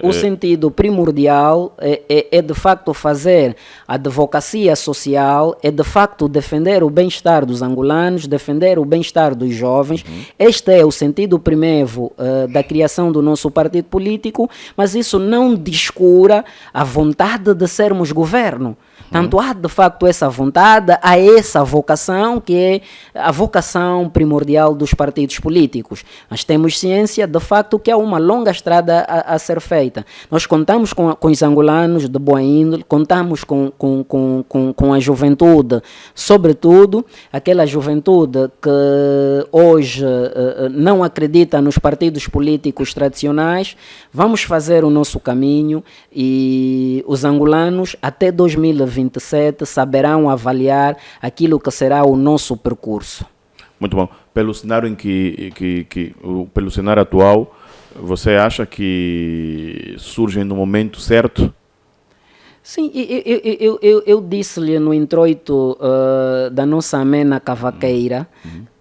o sentido primordial é de facto fazer a advocacia social, é de facto defender o bem-estar dos angolanos, defender o bem-estar dos jovens. Este é o sentido primeiro da criação do nosso partido político, mas isso não descura a vontade de sermos governo. Tanto há de facto essa vontade, há essa vocação que é a vocação primordial dos partidos políticos. Mas temos ciência de facto que há uma longa estrada a ser feita. Nós contamos com os angolanos de boa índole, contamos com a juventude, sobretudo aquela juventude que hoje não acredita nos partidos políticos tradicionais. Vamos fazer o nosso caminho e os angolanos até 2027 saberão avaliar aquilo que será o nosso percurso. Muito bom. Pelo cenário pelo cenário atual, você acha que surgem no momento certo? Sim, eu disse-lhe no introito da nossa amena cavaqueira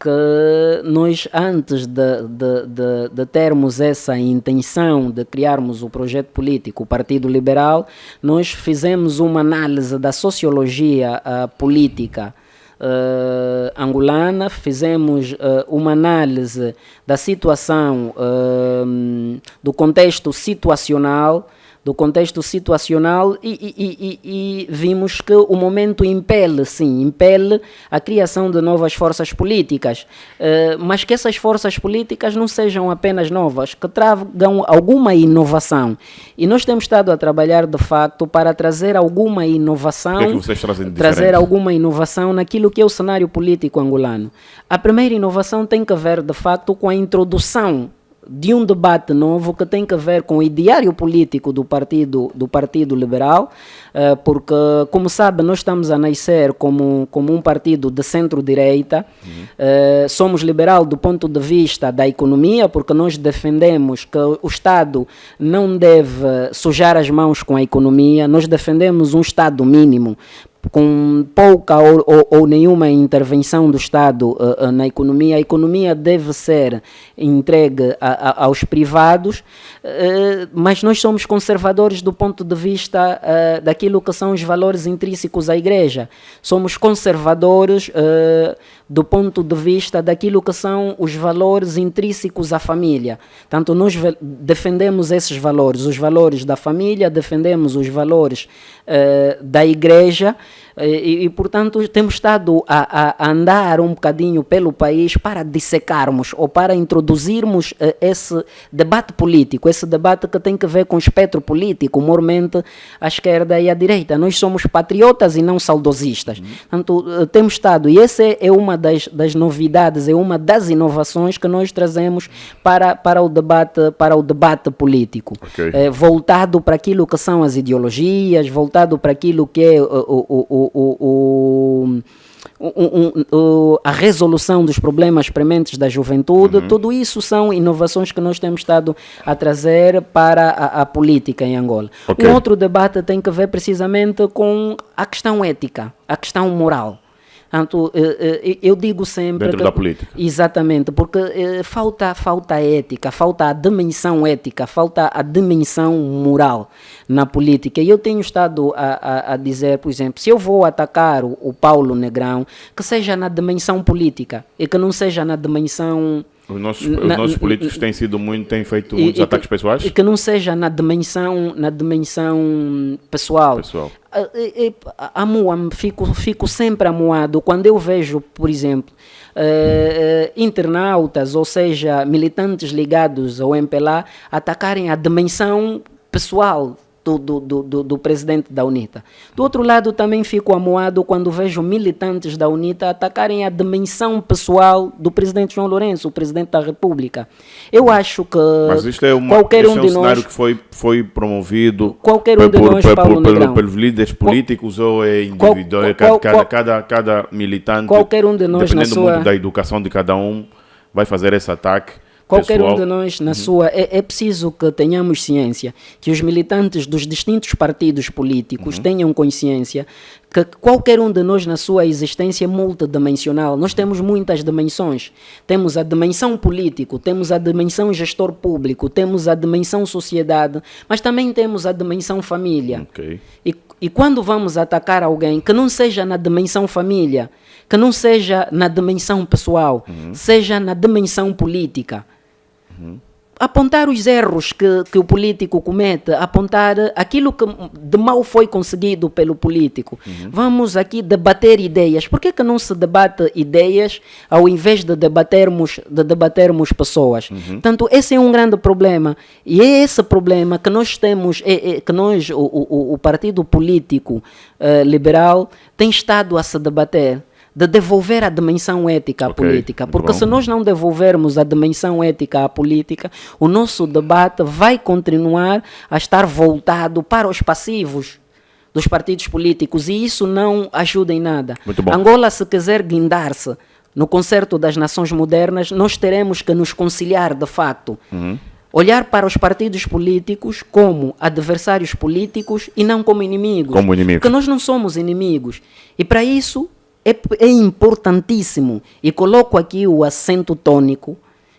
que nós, antes de termos essa intenção de criarmos o projeto político, o Partido Liberal, nós fizemos uma análise da sociologia política angolana, fizemos uma análise da situação, do contexto situacional do contexto situacional e vimos que o momento impele a criação de novas forças políticas, mas que essas forças políticas não sejam apenas novas, que tragam alguma inovação. E nós temos estado a trabalhar de facto para trazer alguma inovação, O que é que vocês trazem de trazer diferente? alguma inovação naquilo que é o cenário político angolano. A primeira inovação tem que ver de facto com a introdução de um debate novo que tem que ver com o ideário político do Partido Liberal, porque, como sabe, nós estamos a nascer como um partido de centro-direita. Somos liberal do ponto de vista da economia, porque nós defendemos que o Estado não deve sujar as mãos com a economia, nós defendemos um Estado mínimo, com pouca ou nenhuma intervenção do Estado na economia. A economia deve ser entregue aos privados, mas nós somos conservadores do ponto de vista daquilo que são os valores intrínsecos à Igreja. Somos conservadores do ponto de vista daquilo que são os valores intrínsecos à família. Tanto nós defendemos esses valores, os valores da família, defendemos os valores da Igreja, e portanto temos estado a andar um bocadinho pelo país para dissecarmos ou para introduzirmos esse debate político, esse debate que tem que ver com o espectro político, mormente à esquerda e à direita. Nós somos patriotas e não saudosistas. Portanto, temos estado, e essa é uma das novidades, é uma das inovações que nós trazemos para o debate político. Okay. Voltado para aquilo que são as ideologias, voltado para aquilo que é a resolução dos problemas prementes da juventude. Tudo isso são inovações que nós temos estado a trazer para a política em Angola. Okay. Um outro debate tem que ver precisamente com a questão ética, a questão moral. Portanto, eu digo sempre... Dentro da política. Exatamente, porque falta ética, falta a dimensão ética, falta a dimensão moral na política. E eu tenho estado a dizer, por exemplo, se eu vou atacar o Paulo Negrão, que seja na dimensão política e que não seja na dimensão... Os nossos políticos têm feito muitos ataques pessoais? E que não seja na dimensão pessoal. Fico sempre amuado quando eu vejo, por exemplo, internautas, ou seja, militantes ligados ao MPLA, atacarem a dimensão pessoal do presidente da UNITA. Do outro lado, também fico amuado quando vejo militantes da UNITA atacarem a dimensão pessoal do presidente João Lourenço, o presidente da República. Eu acho que mas isto é qualquer um de cenário nós, que foi promovido qualquer um de nós, Paulo Negrão, pelos líderes políticos ou é individual? Cada militante, qualquer um de nós, dependendo muito da educação de cada um, vai fazer esse ataque. Qualquer pessoal. um de nós, na sua... É preciso que tenhamos ciência, que os militantes dos distintos partidos políticos tenham consciência que qualquer um de nós, na sua existência, é multidimensional. Nós temos muitas dimensões. Temos a dimensão político, temos a dimensão gestor público, temos a dimensão sociedade, mas também temos a dimensão família. Okay. E quando vamos atacar alguém, que não seja na dimensão família, que não seja na dimensão pessoal, seja na dimensão política. Apontar os erros que o político comete, apontar aquilo que de mal foi conseguido pelo político. Vamos aqui debater ideias. Por que não se debate ideias ao invés de debatermos pessoas? Portanto, esse é um grande problema. E é esse problema que nós temos, que nós, o partido político liberal, tem estado a se debater. De devolver a dimensão ética à política. Porque se nós não devolvermos a dimensão ética à política, o nosso debate vai continuar a estar voltado para os passivos dos partidos políticos, e isso não ajuda em nada. Muito bom. Angola, se quiser guindar-se no concerto das nações modernas, nós teremos que nos conciliar de facto. Olhar para os partidos políticos como adversários políticos e não como inimigos. Porque nós não somos inimigos. E para isso... É importantíssimo, e coloco aqui o acento tônico,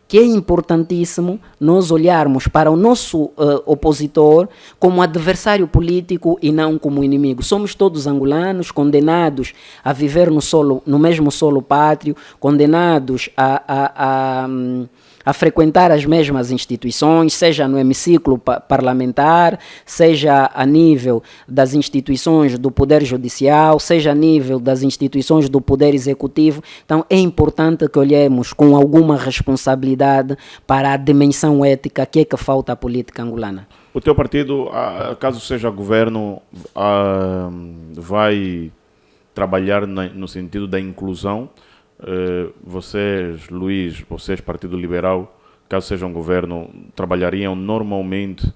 que é importantíssimo nós olharmos para o nosso opositor como adversário político e não como inimigo. Somos todos angolanos, condenados a viver no mesmo solo pátrio, condenados a frequentar as mesmas instituições, seja no hemiciclo parlamentar, seja a nível das instituições do Poder Judicial, seja a nível das instituições do Poder Executivo. Então é importante que olhemos com alguma responsabilidade para a dimensão ética que é que falta à política angolana. O teu partido, caso seja governo, vai trabalhar no sentido da inclusão? Vocês, Luís, vocês, Partido Liberal, caso sejam governo, trabalhariam normalmente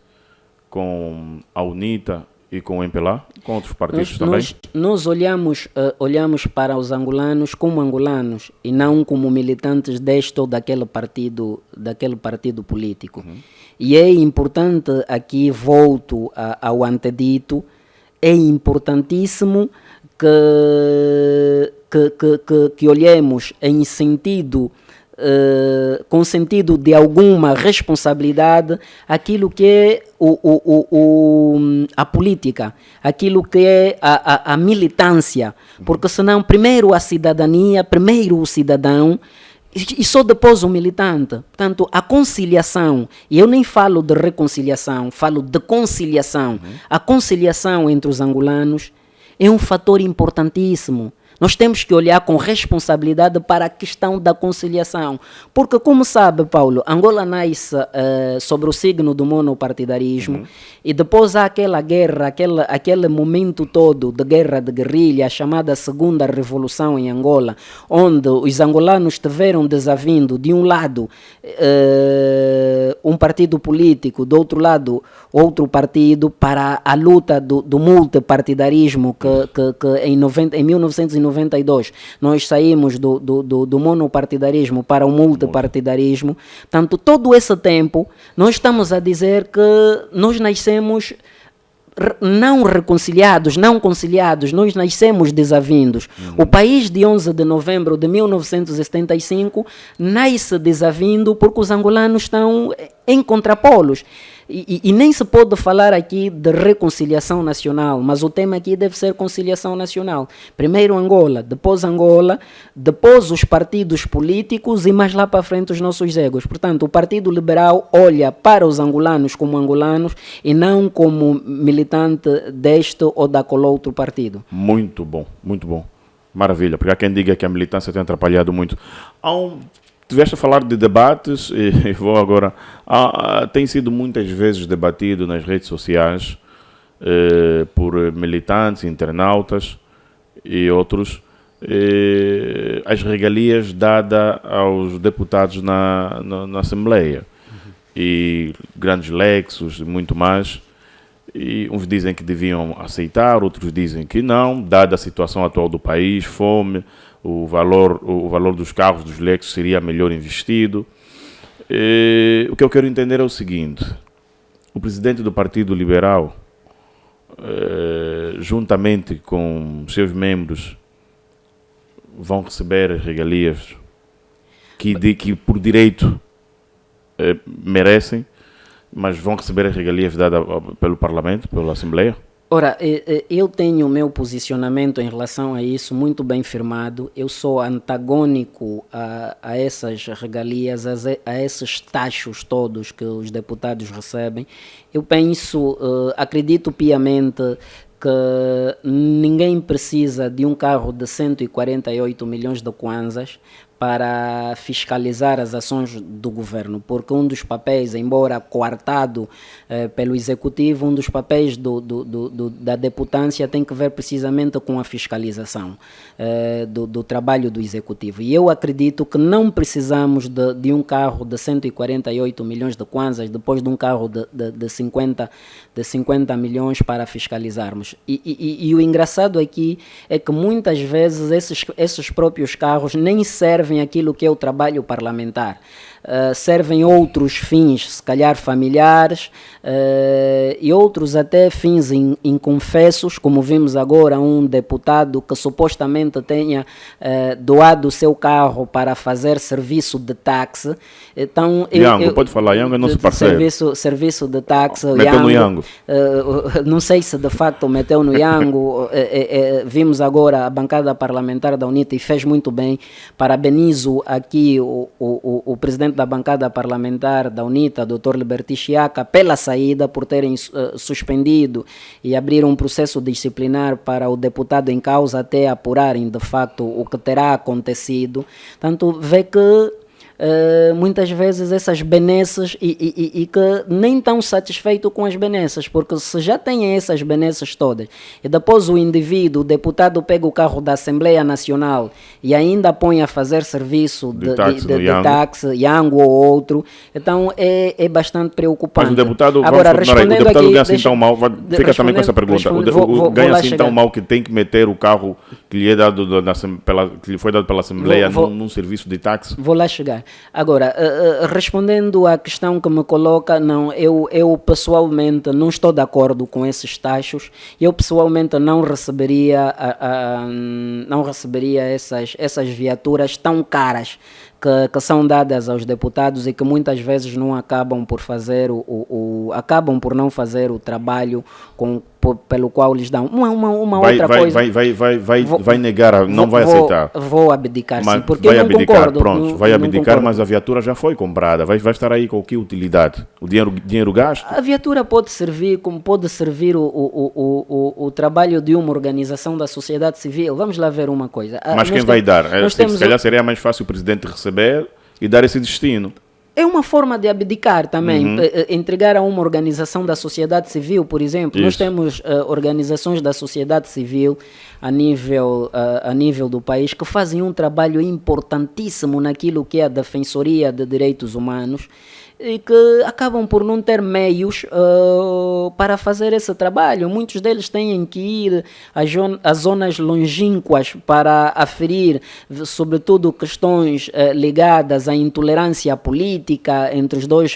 com a UNITA e com o MPLA, com outros partidos também? Nós olhamos para os angolanos como angolanos e não como militantes deste ou daquele partido político. E é importante, aqui volto ao antedito, é importantíssimo que olhemos em sentido, com sentido de alguma responsabilidade, aquilo que é a política, aquilo que é a militância, porque senão primeiro a cidadania, primeiro o cidadão, e só depois o militante. Portanto, a conciliação, e eu nem falo de reconciliação, falo de conciliação. A conciliação entre os angolanos é um fator importantíssimo. Nós temos que olhar com responsabilidade para a questão da conciliação. Porque, como sabe, Paulo, Angola nasce sobre o signo do monopartidarismo e depois há aquela guerra, aquele momento todo de guerra de guerrilha, a chamada Segunda Revolução em Angola, onde os angolanos tiveram desavindo, de um lado, um partido político, do outro lado, outro partido, para a luta do multipartidarismo que em 1992 nós saímos do monopartidarismo para o multipartidarismo. Portanto, todo esse tempo nós estamos a dizer que nós nascemos não reconciliados, não conciliados, nós nascemos desavindos. O país de 11 de novembro de 1975 nasce desavindo porque os angolanos estão em contrapolos. E nem se pode falar aqui de reconciliação nacional, mas o tema aqui deve ser conciliação nacional. Primeiro Angola, depois os partidos políticos e mais lá para frente os nossos egos. Portanto, o Partido Liberal olha para os angolanos como angolanos e não como militante deste ou daquele outro partido. Muito bom, muito bom. Maravilha, porque há quem diga que a militância tem atrapalhado muito. Tiveste a falar de debates e vou agora... tem sido muitas vezes debatido nas redes sociais por militantes, internautas e outros as regalias dadas aos deputados na Assembleia. E grandes Lexus e muito mais. E uns dizem que deviam aceitar, outros dizem que não, dada a situação atual do país, fome... O valor dos carros, dos Lexus, seria melhor investido. O que eu quero entender é o seguinte: o presidente do Partido Liberal, juntamente com seus membros, vão receber as regalias que por direito merecem, mas vão receber as regalias dadas pelo Parlamento, pela Assembleia? Ora, eu tenho o meu posicionamento em relação a isso muito bem firmado. Eu sou antagônico a essas regalias, a esses taxos todos que os deputados recebem. Eu penso, acredito piamente que ninguém precisa de um carro de 148 milhões de kwanzas para fiscalizar as ações do governo, porque um dos papéis, embora coartado pelo Executivo, um dos papéis da deputância tem que ver precisamente com a fiscalização do trabalho do Executivo. E eu acredito que não precisamos de um carro de 148 milhões de kwanzas, depois de um carro de 50 milhões para fiscalizarmos. E o engraçado aqui é que muitas vezes esses próprios carros nem servem servem aquilo que é o trabalho parlamentar. Servem outros fins, se calhar familiares, e outros até fins inconfessos, como vimos agora um deputado que supostamente tenha doado o seu carro para fazer serviço de táxi. Então, Yango, pode falar, Yango é nosso parceiro. Serviço de táxi. Meteu no Yango. Não sei se de facto meteu no Yango. Vimos agora a bancada parlamentar da UNITA e fez muito bem. Parabenizo aqui o presidente da bancada parlamentar da UNITA, Dr. Liberty Chiaka, pela saída, por terem suspendido e abrir um processo disciplinar para o deputado em causa até apurarem de facto o que terá acontecido. Tanto vê que muitas vezes essas benesses e que nem estão satisfeitos com as benesses, porque se já têm essas benesses todas e depois o indivíduo, o deputado pega o carro da Assembleia Nacional e ainda põe a fazer serviço de táxi, Yango ou outro, então é bastante preocupante. Mas o deputado, agora, respondendo o deputado ganha assim tão mal, fica também com essa pergunta, ganha assim tão mal que tem que meter o carro que lhe, que lhe foi dado pela Assembleia num serviço de táxi? Vou lá chegar. Agora, respondendo à questão que me coloca, não, eu pessoalmente não estou de acordo com esses taxos. Eu pessoalmente não receberia essas viaturas tão caras que são dadas aos deputados e que muitas vezes não acabam por fazer acabam por não fazer o trabalho pelo qual lhes dão. Outra coisa. Vai negar, não vai aceitar. Vou abdicar, mas sim, porque vai eu não abdicar, concordo. pronto, vai abdicar, concordo. mas a viatura já foi comprada. Vai estar aí com que utilidade? O dinheiro gasto? A viatura pode servir como pode servir o trabalho de uma organização da sociedade civil. Vamos lá ver uma coisa. Mas quem vai dar? Se calhar seria mais fácil o presidente receber e dar esse destino. É uma forma de abdicar também, entregar a uma organização da sociedade civil, por exemplo. Isso. Nós temos organizações da sociedade civil a nível do país que fazem um trabalho importantíssimo naquilo que é a defensoria de direitos humanos e que acabam por não ter meios para fazer esse trabalho. Muitos deles têm que ir a zonas longínquas para aferir, sobretudo, questões ligadas à intolerância política entre os dois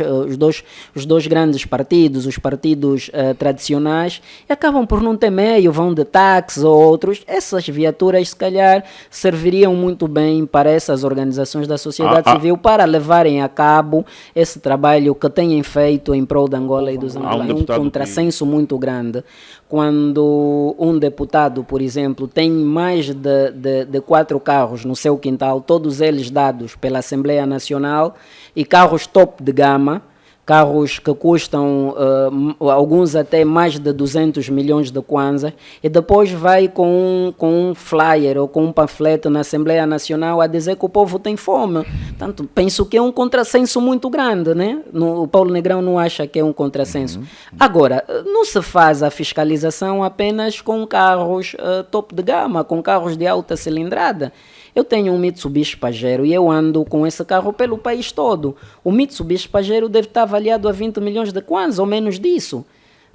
grandes partidos, os partidos tradicionais, e acabam por não ter meio, vão de táxis ou outros. Essas viaturas, se calhar, serviriam muito bem para essas organizações da sociedade civil para levarem a cabo esse trabalho que têm feito em prol de Angola e dos angolanos. Um contrassenso muito grande. Quando um deputado, por exemplo, tem mais de 4 carros no seu quintal, todos eles dados pela Assembleia Nacional, e carros top de gama, carros que custam alguns até mais de 200 milhões de kwanzas, e depois vai com um flyer ou com um panfleto na Assembleia Nacional a dizer que o povo tem fome. Portanto, penso que é um contrassenso muito grande, né? O Paulo Negrão não acha que é um contrassenso. Agora, não se faz a fiscalização apenas com carros top de gama, com carros de alta cilindrada. Eu tenho um Mitsubishi Pajero e eu ando com esse carro pelo país todo. O Mitsubishi Pajero deve estar avaliado a 20 milhões de kwanzas ou menos disso.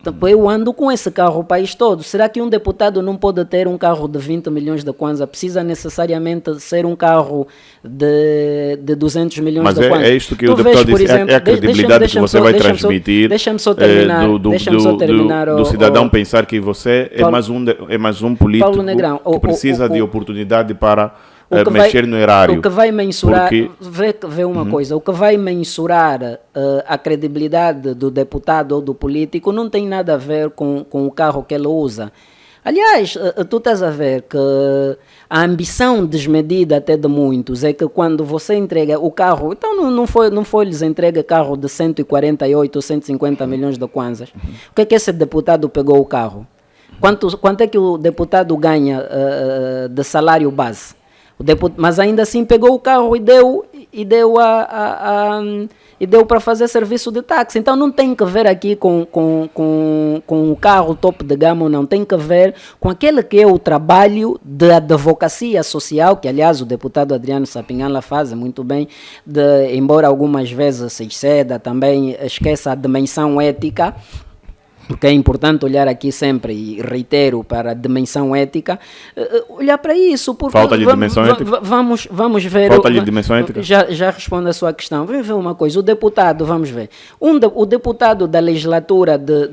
Então, eu ando com esse carro o país todo. Será que um deputado não pode ter um carro de 20 milhões de kwanzas? Precisa necessariamente ser um carro de 200 milhões de kwanzas? Mas é isto que o deputado disse, é a credibilidade que você vai transmitir. Deixa-me só terminar. Do cidadão pensar que você é mais um político Paulo Negrão, que precisa de oportunidade para mexer no erário. O que vai mensurar, vê uma coisa, o que vai mensurar a credibilidade do deputado ou do político não tem nada a ver com o carro que ele usa. Aliás, tu estás a ver que a ambição desmedida até de muitos é que quando você entrega o carro, então não foi lhes entrega carro de 148 ou 150 milhões de kwanzas. O que é que esse deputado pegou o carro? Quanto é que o deputado ganha de salário base? Mas ainda assim pegou o carro e deu para fazer serviço de táxi. Então não tem que ver aqui com o carro top de gama, não. Tem que ver com aquele que é o trabalho da advocacia social, que aliás o deputado Adriano Sapinhala faz muito bem, embora algumas vezes se exceda, também esqueça a dimensão ética. porque é importante olhar aqui sempre, e reitero, para a dimensão ética, olhar para isso. Porque Falta-lhe dimensão ética? Vamos ver... Falta-lhe dimensão ética? Já respondo a sua questão. Vamos ver uma coisa. O deputado, vamos ver. O deputado da legislatura de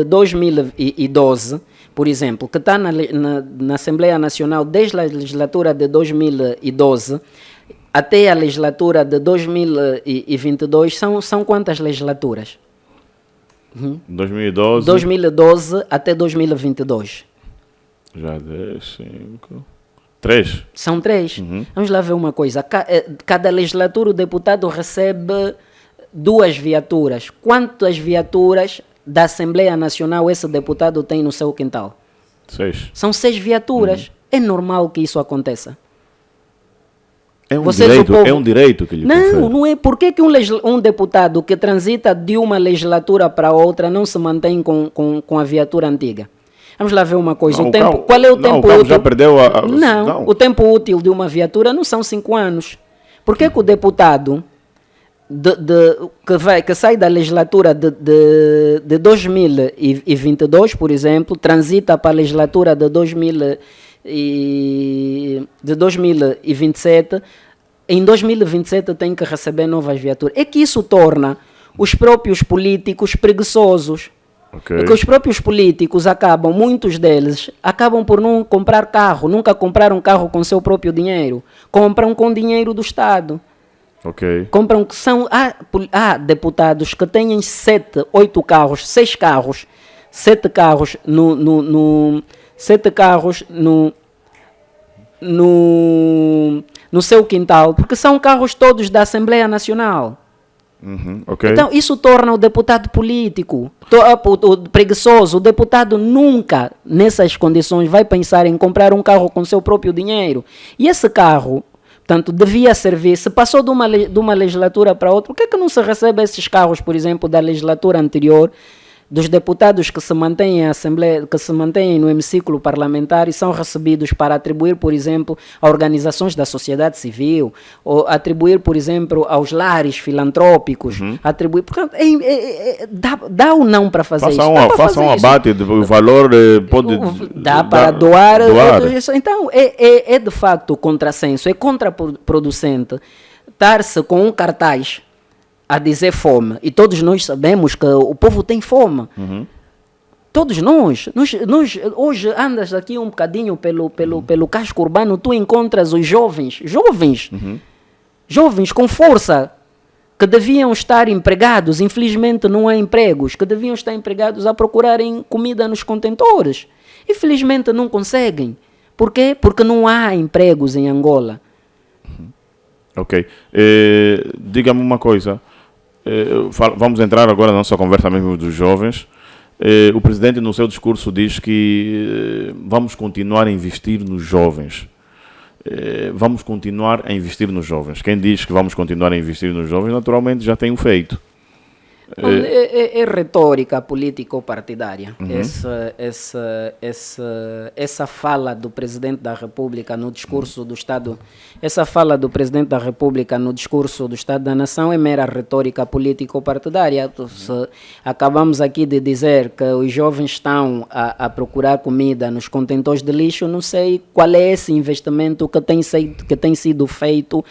2012, por exemplo, que está na Assembleia Nacional desde a legislatura de 2012 até a legislatura de 2022, são quantas legislaturas? 2012 até 2022. Já 10, 5... 3. São 3. Vamos lá ver uma coisa. Cada legislatura o deputado recebe 2 viaturas. Quantas viaturas da Assembleia Nacional esse deputado tem no seu quintal? 6. São 6 viaturas. É normal que isso aconteça. É um direito que lhe confere. Não é. Por que um deputado que transita de uma legislatura para outra não se mantém com a viatura antiga? Vamos lá ver uma coisa. Qual é o tempo útil? Já perdeu o tempo útil de uma viatura não são 5 anos. Por que o deputado que sai da legislatura de 2022, por exemplo, transita para a legislatura de 2027, em 2027 tem que receber novas viaturas? É que isso torna os próprios políticos preguiçosos. Okay. Porque os próprios políticos muitos deles acabam por não comprar carro, nunca compraram carro com seu próprio dinheiro, compram com dinheiro do Estado. Okay. Há deputados que têm 7, 8 carros, 6 carros, 7 carros no seu quintal, porque são carros todos da Assembleia Nacional. Okay. Então isso torna o deputado político, preguiçoso. O deputado nunca, nessas condições, vai pensar em comprar um carro com seu próprio dinheiro. E esse carro, portanto, devia servir. Se passou de uma legislatura para outra, por que não se recebe esses carros, por exemplo, da legislatura anterior, dos deputados que se mantêm em Assembleia, que se mantêm no hemiciclo parlamentar e são recebidos para atribuir, por exemplo, a organizações da sociedade civil, ou atribuir, por exemplo, aos lares filantrópicos, atribuir... Portanto, dá ou não para fazer isso? Faça um abate do valor, pode... Dá para doar. Então, é de facto contrassenso, é contraproducente estar-se com um cartaz a dizer fome, e todos nós sabemos que o povo tem fome. Todos nós hoje andas aqui um bocadinho pelo casco urbano, tu encontras os jovens com força, que deviam estar empregados, infelizmente não há empregos, que deviam estar empregados a procurarem comida nos contentores. Infelizmente não conseguem. Por quê? Porque não há empregos em Angola. Ok. Diga-me uma coisa. Vamos entrar agora na nossa conversa mesmo dos jovens. O presidente no seu discurso diz que vamos continuar a investir nos jovens. Vamos continuar a investir nos jovens. Quem diz que vamos continuar a investir nos jovens, naturalmente já tem o feito. É retórica político-partidária. Essa fala do Presidente da República no discurso do Estado, essa fala do Presidente da República no discurso do Estado da Nação é mera retórica político-partidária. Acabamos aqui de dizer que os jovens estão a procurar comida nos contentores de lixo. Não sei qual é esse investimento que tem sido feito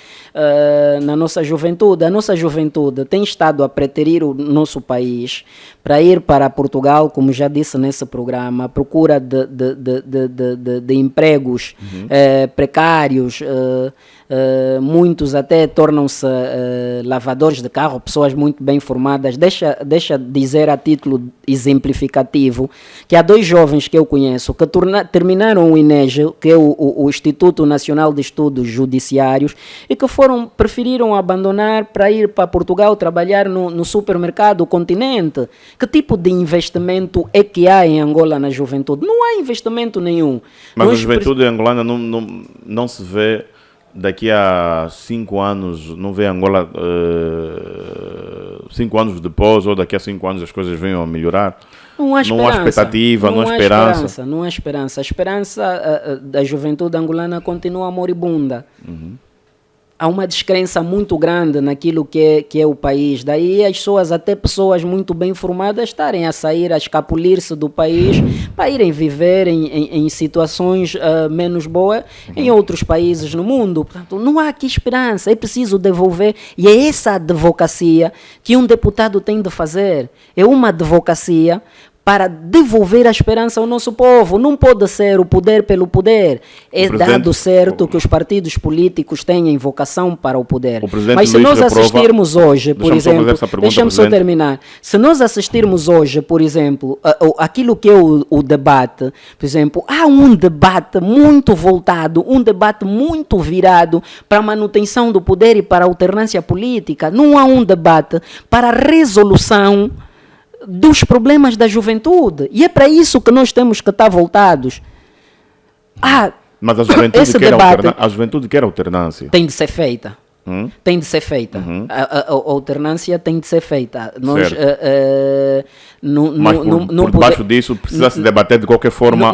na nossa juventude. A nossa juventude tem estado a preterir o nosso país para ir para Portugal, como já disse nesse programa, à procura de empregos precários. Muitos até tornam-se lavadores de carro, pessoas muito bem formadas. Deixa dizer a título exemplificativo que há 2 jovens que eu conheço que terminaram o INEG, que é o Instituto Nacional de Estudos Judiciários, e que preferiram abandonar para ir para Portugal trabalhar no supermercado Continente. Que tipo de investimento é que há em Angola na juventude? Não há investimento nenhum. Mas a juventude angolana não se vê daqui a 5 anos, não vê Angola 5 anos depois, ou daqui a 5 anos as coisas venham a melhorar? Não há expectativa, não há esperança. Não há esperança. A esperança da juventude angolana continua moribunda. há uma descrença muito grande naquilo que é o país. Daí as pessoas, até pessoas muito bem formadas, estarem a sair, a escapulir-se do país para irem viver em situações menos boas em outros países no mundo. Portanto, não há aqui esperança, é preciso devolver. E é essa advocacia que um deputado tem de fazer. É uma advocacia para devolver a esperança ao nosso povo. Não pode ser o poder pelo poder. É dado certo que os partidos políticos têm vocação para o poder. Mas se nós assistirmos hoje, por exemplo, deixa-me só terminar. Se nós assistirmos hoje, por exemplo, aquilo que é o debate, por exemplo, há um debate muito voltado, um debate muito virado para a manutenção do poder e para a alternância política. Não há um debate para a resolução dos problemas da juventude. E é para isso que nós temos que estar voltados. Mas a juventude quer alternância. Tem de ser feita. Tem de ser feita. A alternância tem de ser feita. Nós, mas por debaixo disso precisa se debater de qualquer forma.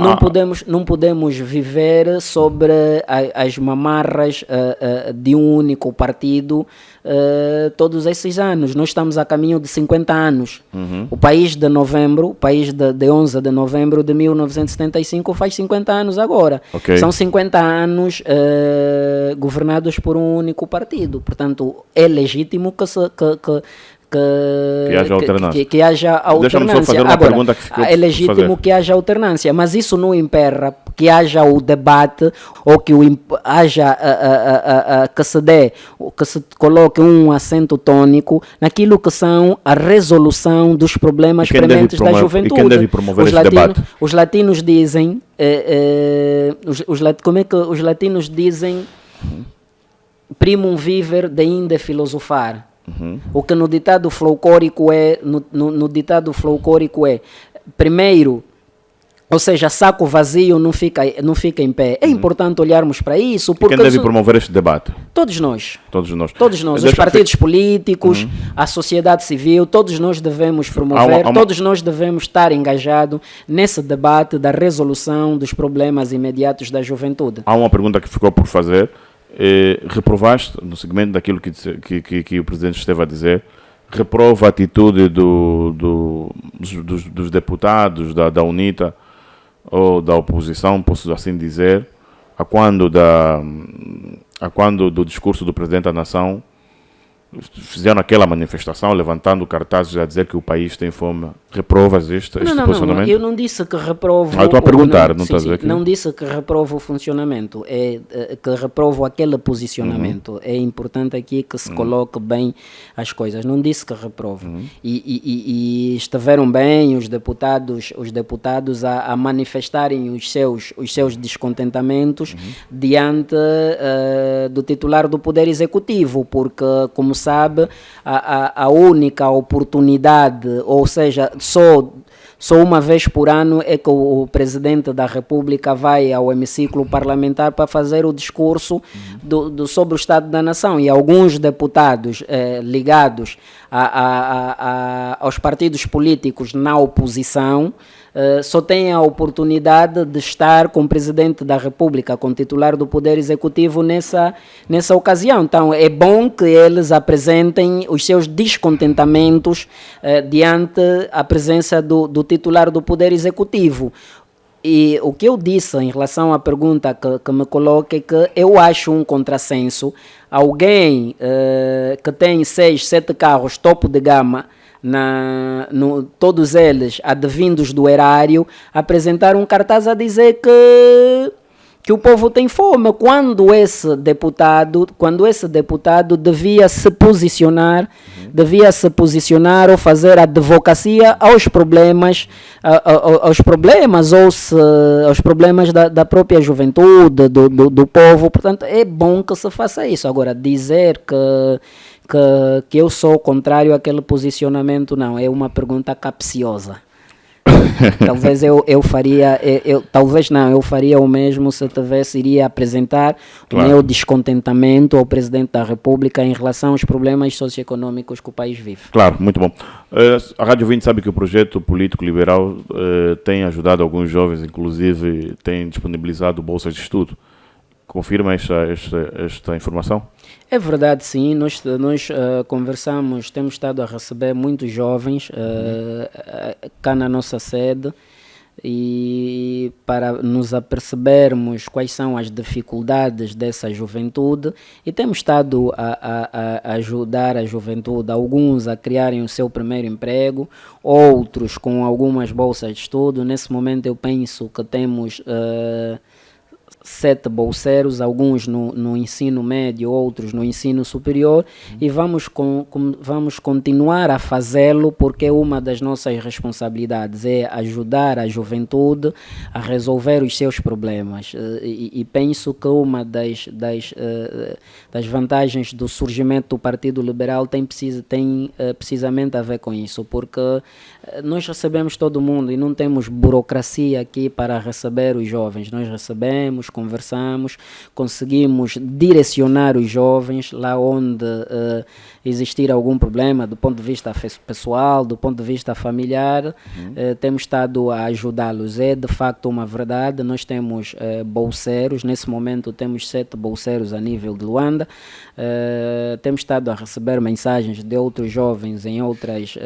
Não podemos viver sobre as mamarras de um único partido todos esses anos. Nós estamos a caminho de 50 anos. O país de novembro, o país de 11 de novembro de 1975 faz 50 anos agora. São 50 anos governados por um único partido. Portanto, é legítimo que haja alternância. Deixa-me só fazer uma pergunta que ficou é legítimo que haja alternância, mas isso não impera que haja o debate ou que haja que se coloque um acento tônico naquilo que são a resolução dos problemas prementes da juventude. E quem deve promover esse debate? Os latinos dizem como é que os latinos dizem? Primum viver deinde filosofar. O que no ditado folclórico é primeiro, ou seja, saco vazio não fica em pé. É importante olharmos para isso. Porque quem deve promover este debate? Todos nós. Todos nós. Os partidos políticos, a sociedade civil, todos nós devemos promover, todos nós devemos estar engajados nesse debate da resolução dos problemas imediatos da juventude. Há uma pergunta que ficou por fazer. Reprovaste, no segmento daquilo que o Presidente esteve a dizer, reprova a atitude dos deputados da UNITA ou da oposição, posso assim dizer, a quando do discurso do Presidente da Nação fizeram aquela manifestação, levantando cartazes a dizer que o país tem fome. Reprovas este posicionamento? Não, eu não disse que reprovo... estou a perguntar, não estás a dizer aqui? Não disse que reprovo o funcionamento, é que reprovo aquele posicionamento. É importante aqui que se coloque bem as coisas. Não disse que reprovo. E estiveram bem os deputados a manifestarem os seus descontentamentos diante do titular do Poder Executivo, porque, como sabe, a única oportunidade, ou seja, só uma vez por ano é que o Presidente da República vai ao hemiciclo parlamentar para fazer o discurso sobre o Estado da Nação, e alguns deputados ligados aos partidos políticos na oposição só têm a oportunidade de estar com o Presidente da República, com o titular do Poder Executivo nessa ocasião. Então é bom que eles apresentem os seus descontentamentos diante a presença do titular do Poder Executivo. E o que eu disse em relação à pergunta que me coloca é que eu acho um contrassenso alguém que tem 6, 7 carros topo de gama, todos eles advindos do erário, apresentar um cartaz a dizer que o povo tem fome, quando esse deputado devia se posicionar ou fazer advocacia aos problemas da própria juventude, do povo. Portanto, é bom que se faça isso. Agora, dizer que eu sou contrário àquele posicionamento, não, é uma pergunta capciosa. Talvez eu faria o mesmo se iria apresentar o meu descontentamento ao Presidente da República em relação aos problemas socioeconômicos que o país vive. Claro, muito bom. A Rádio 20 sabe que o projeto político liberal tem ajudado alguns jovens, inclusive tem disponibilizado bolsas de estudo. Confirma esta informação? É verdade, sim. Nós conversamos, temos estado a receber muitos jovens cá na nossa sede, e para nos apercebermos quais são as dificuldades dessa juventude, e temos estado a ajudar a juventude, alguns a criarem o seu primeiro emprego, outros com algumas bolsas de estudo. Nesse momento eu penso que temos 7 bolseiros, alguns no ensino médio, outros no ensino superior, e vamos continuar a fazê-lo, porque uma das nossas responsabilidades é ajudar a juventude a resolver os seus problemas, e penso que uma das vantagens do surgimento do Partido Liberal tem precisamente a ver com isso, porque nós recebemos todo mundo e não temos burocracia aqui para receber os jovens. Nós recebemos, conversamos, conseguimos direcionar os jovens lá onde existir algum problema do ponto de vista pessoal, do ponto de vista familiar. Temos estado a ajudá-los. É de facto uma verdade. Nós temos bolseiros, nesse momento temos 7 bolseiros a nível de Luanda. Temos estado a receber mensagens de outros jovens em outras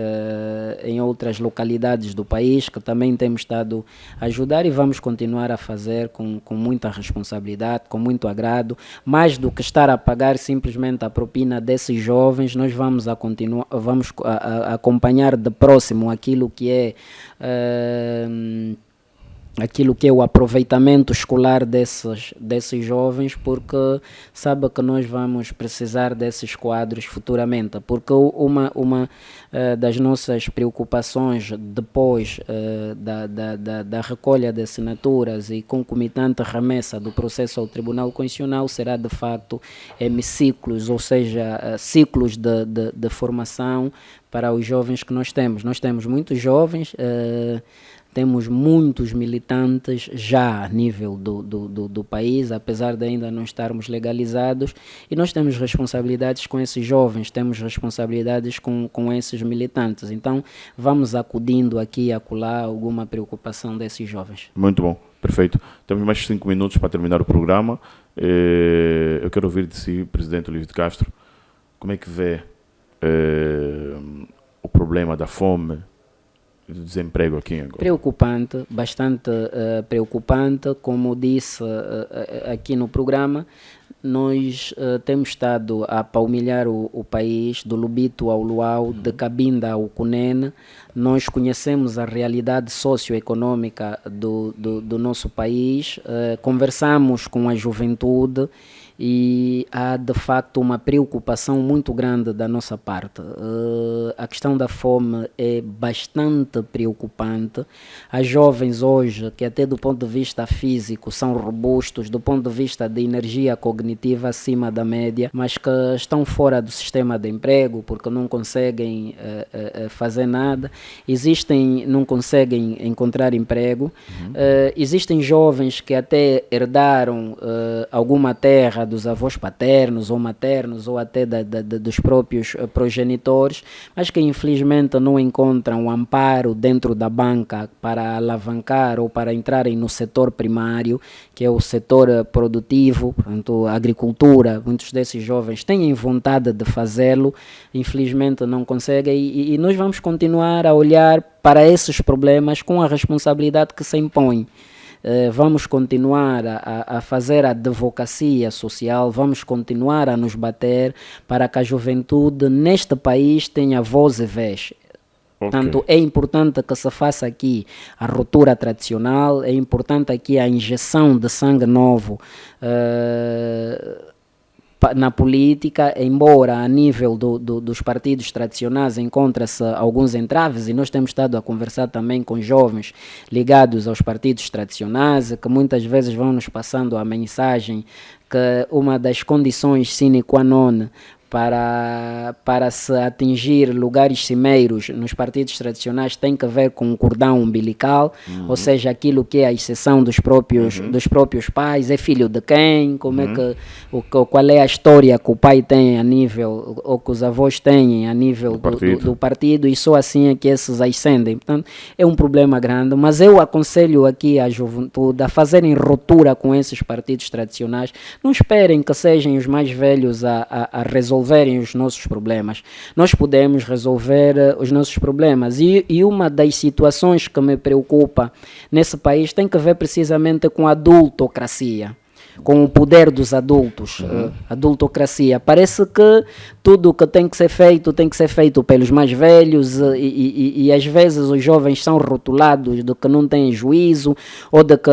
localidades do país, que também temos estado a ajudar, e vamos continuar a fazer com muita responsabilidade, com muito agrado. Mais do que estar a pagar simplesmente a propina desses jovens, nós vamos acompanhar de próximo aquilo que é o aproveitamento escolar desses jovens, porque sabe que nós vamos precisar desses quadros futuramente, porque uma das nossas preocupações depois da recolha de assinaturas e concomitante remessa do processo ao Tribunal Constitucional será de facto hemiciclos, ou seja, ciclos de formação para os jovens que nós temos. Nós temos muitos jovens, temos muitos militantes já a nível do país, apesar de ainda não estarmos legalizados, e nós temos responsabilidades com esses jovens, temos responsabilidades com esses militantes. Então, vamos acudindo aqui e acolá alguma preocupação desses jovens. Muito bom, perfeito. Temos mais 5 minutos para terminar o programa. Eu quero ouvir de si, Presidente Olívio de Castro, como é que vê o problema da fome, do desemprego aqui agora? Preocupante, bastante preocupante. Como disse aqui no programa, nós temos estado a palmilhar o país, do Lubito ao Luau, de Cabinda ao Cunene. Nós conhecemos a realidade socioeconômica do nosso país, conversamos com a juventude, e há de facto uma preocupação muito grande da nossa parte. A questão da fome é bastante preocupante. Há jovens hoje que até do ponto de vista físico são robustos, do ponto de vista de energia cognitiva acima da média, mas que estão fora do sistema de emprego porque não conseguem fazer nada, não conseguem encontrar emprego. Existem jovens que até herdaram alguma terra dos avós paternos ou maternos, ou até dos próprios progenitores, mas que infelizmente não encontram amparo dentro da banca para alavancar ou para entrarem no setor primário, que é o setor produtivo, portanto, a agricultura. Muitos desses jovens têm vontade de fazê-lo, infelizmente não conseguem, e nós vamos continuar a olhar para esses problemas com a responsabilidade que se impõe. Vamos continuar a fazer a advocacia social, vamos continuar a nos bater para que a juventude neste país tenha voz e vez. Portanto, é importante que se faça aqui a ruptura tradicional, é importante aqui a injeção de sangue novo na política, embora a nível dos partidos tradicionais encontra-se alguns entraves, e nós temos estado a conversar também com jovens ligados aos partidos tradicionais, que muitas vezes vão nos passando a mensagem que uma das condições sine qua non para se atingir lugares cimeiros nos partidos tradicionais tem que ver com o cordão umbilical, ou seja, aquilo que é a exceção dos próprios pais, é filho de quem, como é que, qual é a história que o pai tem a nível, ou que os avós têm a nível do partido, e só assim é que esses ascendem. Portanto, é um problema grande, mas eu aconselho aqui a juventude a fazerem ruptura com esses partidos tradicionais, não esperem que sejam os mais velhos a resolverem os nossos problemas. Nós podemos resolver os nossos problemas, e uma das situações que me preocupa nesse país tem que ver precisamente com a adultocracia, com o poder dos adultos, adultocracia. Parece que tudo o que tem que ser feito pelos mais velhos, e às vezes os jovens são rotulados de que não têm juízo, ou de que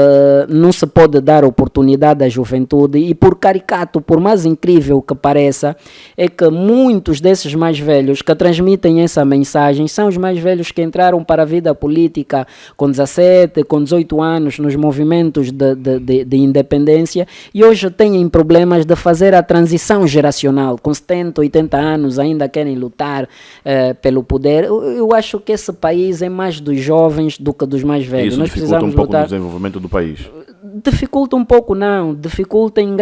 não se pode dar oportunidade à juventude, e por caricato, por mais incrível que pareça, é que muitos desses mais velhos que transmitem essa mensagem são os mais velhos que entraram para a vida política com 17, com 18 anos, nos movimentos de independência, e hoje têm problemas de fazer a transição geracional. Com 70, 80 anos ainda querem lutar pelo poder. Eu acho que esse país é mais dos jovens do que dos mais velhos. Isso nós dificulta precisamos um pouco lutar. no desenvolvimento do país. Dificulta um pouco, não. Dificulta em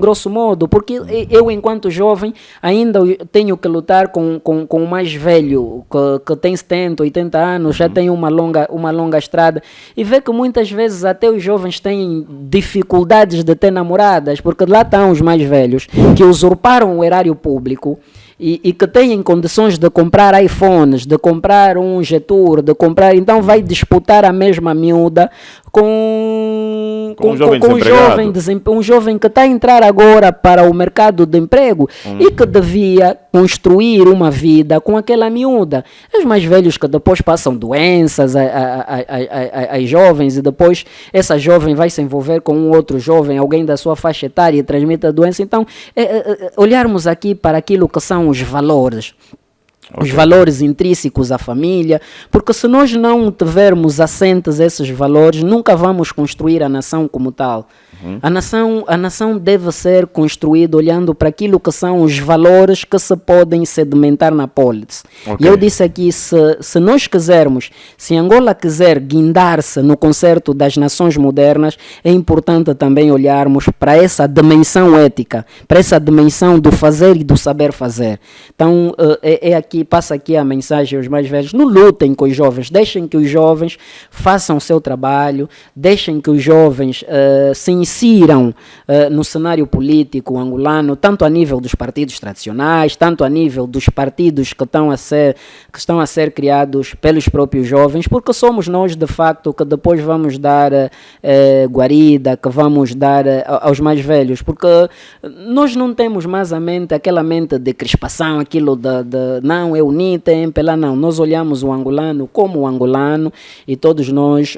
grosso modo, porque eu, enquanto jovem, ainda tenho que lutar com o mais velho, que tem 70, 80 anos, já tem uma longa estrada, e vê que muitas vezes até os jovens têm dificuldades de ter namoradas, porque lá estão os mais velhos, que usurparam o erário público, e que têm condições de comprar iPhones, de comprar um G-Tour, então vai disputar a mesma miúda com um jovem que está a entrar agora para o mercado de emprego, e que devia construir uma vida com aquela miúda. Os mais velhos que depois passam doenças às jovens, e depois essa jovem vai se envolver com um outro jovem, alguém da sua faixa etária, e transmite a doença. Então, olharmos aqui para aquilo que são os valores. Os valores intrínsecos à família, porque se nós não tivermos assentes esses valores, nunca vamos construir a nação como tal. A nação deve ser construída olhando para aquilo que são os valores que se podem sedimentar na polis. E eu disse aqui, se nós quisermos, se Angola quiser guindar-se no concerto das nações modernas, é importante também olharmos para essa dimensão ética, para essa dimensão do fazer e do saber fazer. Então, passa aqui a mensagem aos mais velhos: não lutem com os jovens, deixem que os jovens façam o seu trabalho, deixem que os jovens se insiram no cenário político angolano, tanto a nível dos partidos tradicionais, tanto a nível dos partidos que estão a ser criados pelos próprios jovens, porque somos nós, de facto, que depois vamos dar guarida, que vamos dar aos mais velhos, porque nós não temos mais aquela mente de crispação, aquilo não, é unita, é MPLA, não. Nós olhamos o angolano como o angolano, e todos nós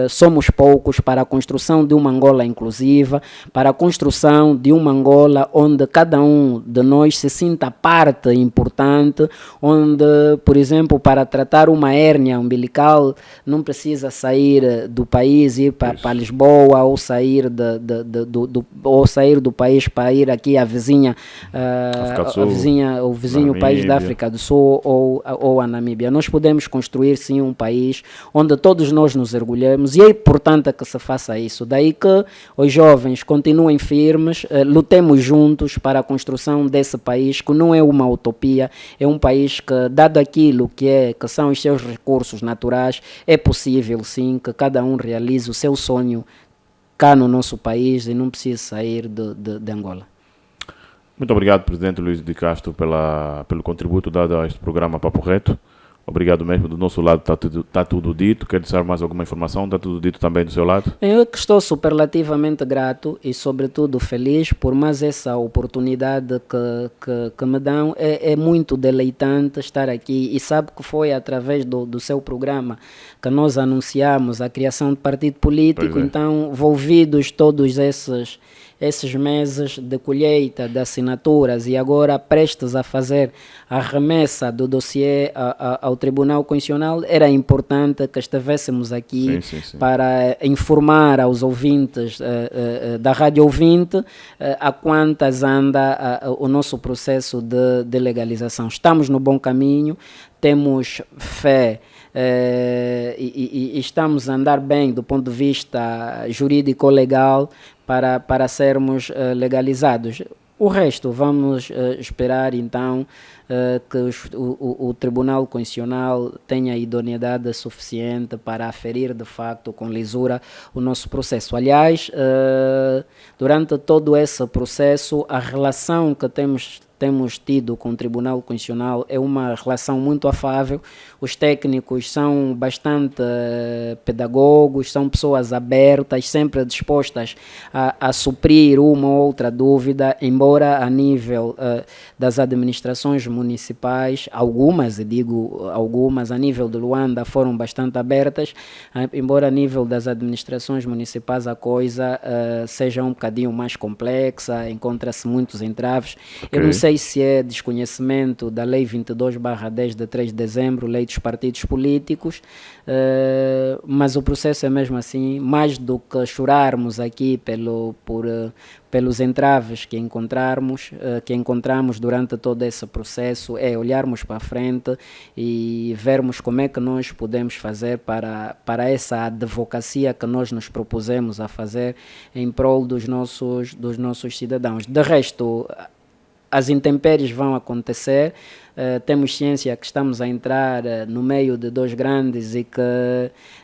somos poucos para a construção de uma Angola inclusiva, para a construção de uma Angola onde cada um de nós se sinta parte importante, onde, por exemplo, para tratar uma hérnia umbilical não precisa sair do país, ir para Lisboa, ou sair do país para ir aqui à vizinha, o vizinho país da África do Sul, ou a Namíbia. Nós podemos construir sim um país onde todos nós nos orgulhamos, e é importante que se faça isso. Daí que os jovens continuem firmes, lutemos juntos para a construção desse país, que não é uma utopia, é um país que, dado aquilo que são os seus recursos naturais, é possível sim que cada um realize o seu sonho cá no nosso país e não precise sair de Angola. Muito obrigado, Presidente Luís de Castro, pelo contributo dado a este programa Papo Reto. Obrigado mesmo. Do nosso lado está tudo dito. Quer dizer mais alguma informação? Está tudo dito também do seu lado? Eu que estou superlativamente grato e, sobretudo, feliz por mais essa oportunidade que me dão. É muito deleitante estar aqui, e sabe que foi através do seu programa que nós anunciamos a criação de partido político. Então, envolvidos todos esses meses de colheita de assinaturas e agora prestes a fazer a remessa do dossiê ao Tribunal Constitucional, era importante que estivéssemos aqui para informar aos ouvintes da Rádio Ouvinte a quantas anda o nosso processo de legalização. Estamos no bom caminho, temos fé e estamos a andar bem do ponto de vista jurídico-legal para sermos legalizados. O resto, vamos esperar então que o Tribunal Constitucional tenha idoneidade suficiente para aferir de facto com lisura o nosso processo. Aliás, durante todo esse processo, a relação que temos tido com o Tribunal Constitucional é uma relação muito afável. Os técnicos são bastante pedagogos, são pessoas abertas, sempre dispostas a suprir uma ou outra dúvida, embora a nível das administrações municipais, algumas a nível de Luanda foram bastante abertas, embora a nível das administrações municipais a coisa seja um bocadinho mais complexa, encontra-se muitos entraves. Okay. Eu não sei se é desconhecimento da Lei 22/10 de 3 de dezembro, Lei dos Partidos Políticos, mas o processo é mesmo assim, mais do que chorarmos aqui pelos entraves que encontramos durante todo esse processo, é olharmos para a frente e vermos como é que nós podemos fazer para essa advocacia que nós nos propusemos a fazer em prol dos nossos cidadãos. De resto, as intempéries vão acontecer, temos ciência que estamos a entrar no meio de dois grandes e que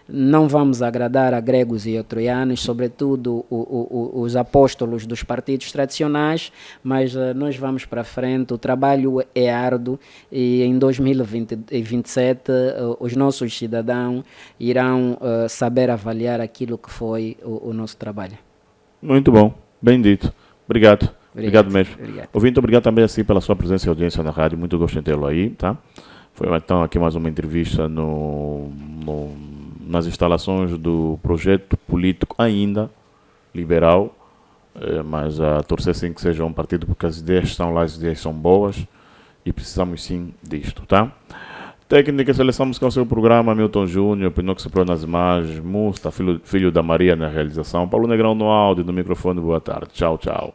não vamos agradar a gregos e a troianos, sobretudo os apóstolos dos partidos tradicionais, mas nós vamos para frente, o trabalho é árduo e em 2027 os nossos cidadãos irão saber avaliar aquilo que foi o nosso trabalho. Muito bom, bem dito. Obrigado. Obrigado mesmo. Obrigado. Ouvinte, obrigado também assim pela sua presença e audiência na rádio. Muito gosto de tê-lo aí, tá? Foi então aqui mais uma entrevista nas instalações do projeto político ainda liberal, mas a torcer sim que seja um partido, porque as ideias estão lá, as ideias são boas e precisamos sim disto, tá? Técnica e seleção musical, seu programa, Milton Júnior, Pinóquio Soprano nas imagens, Musta, filho da Maria na realização, Paulo Negrão no áudio, no microfone, boa tarde. Tchau, tchau.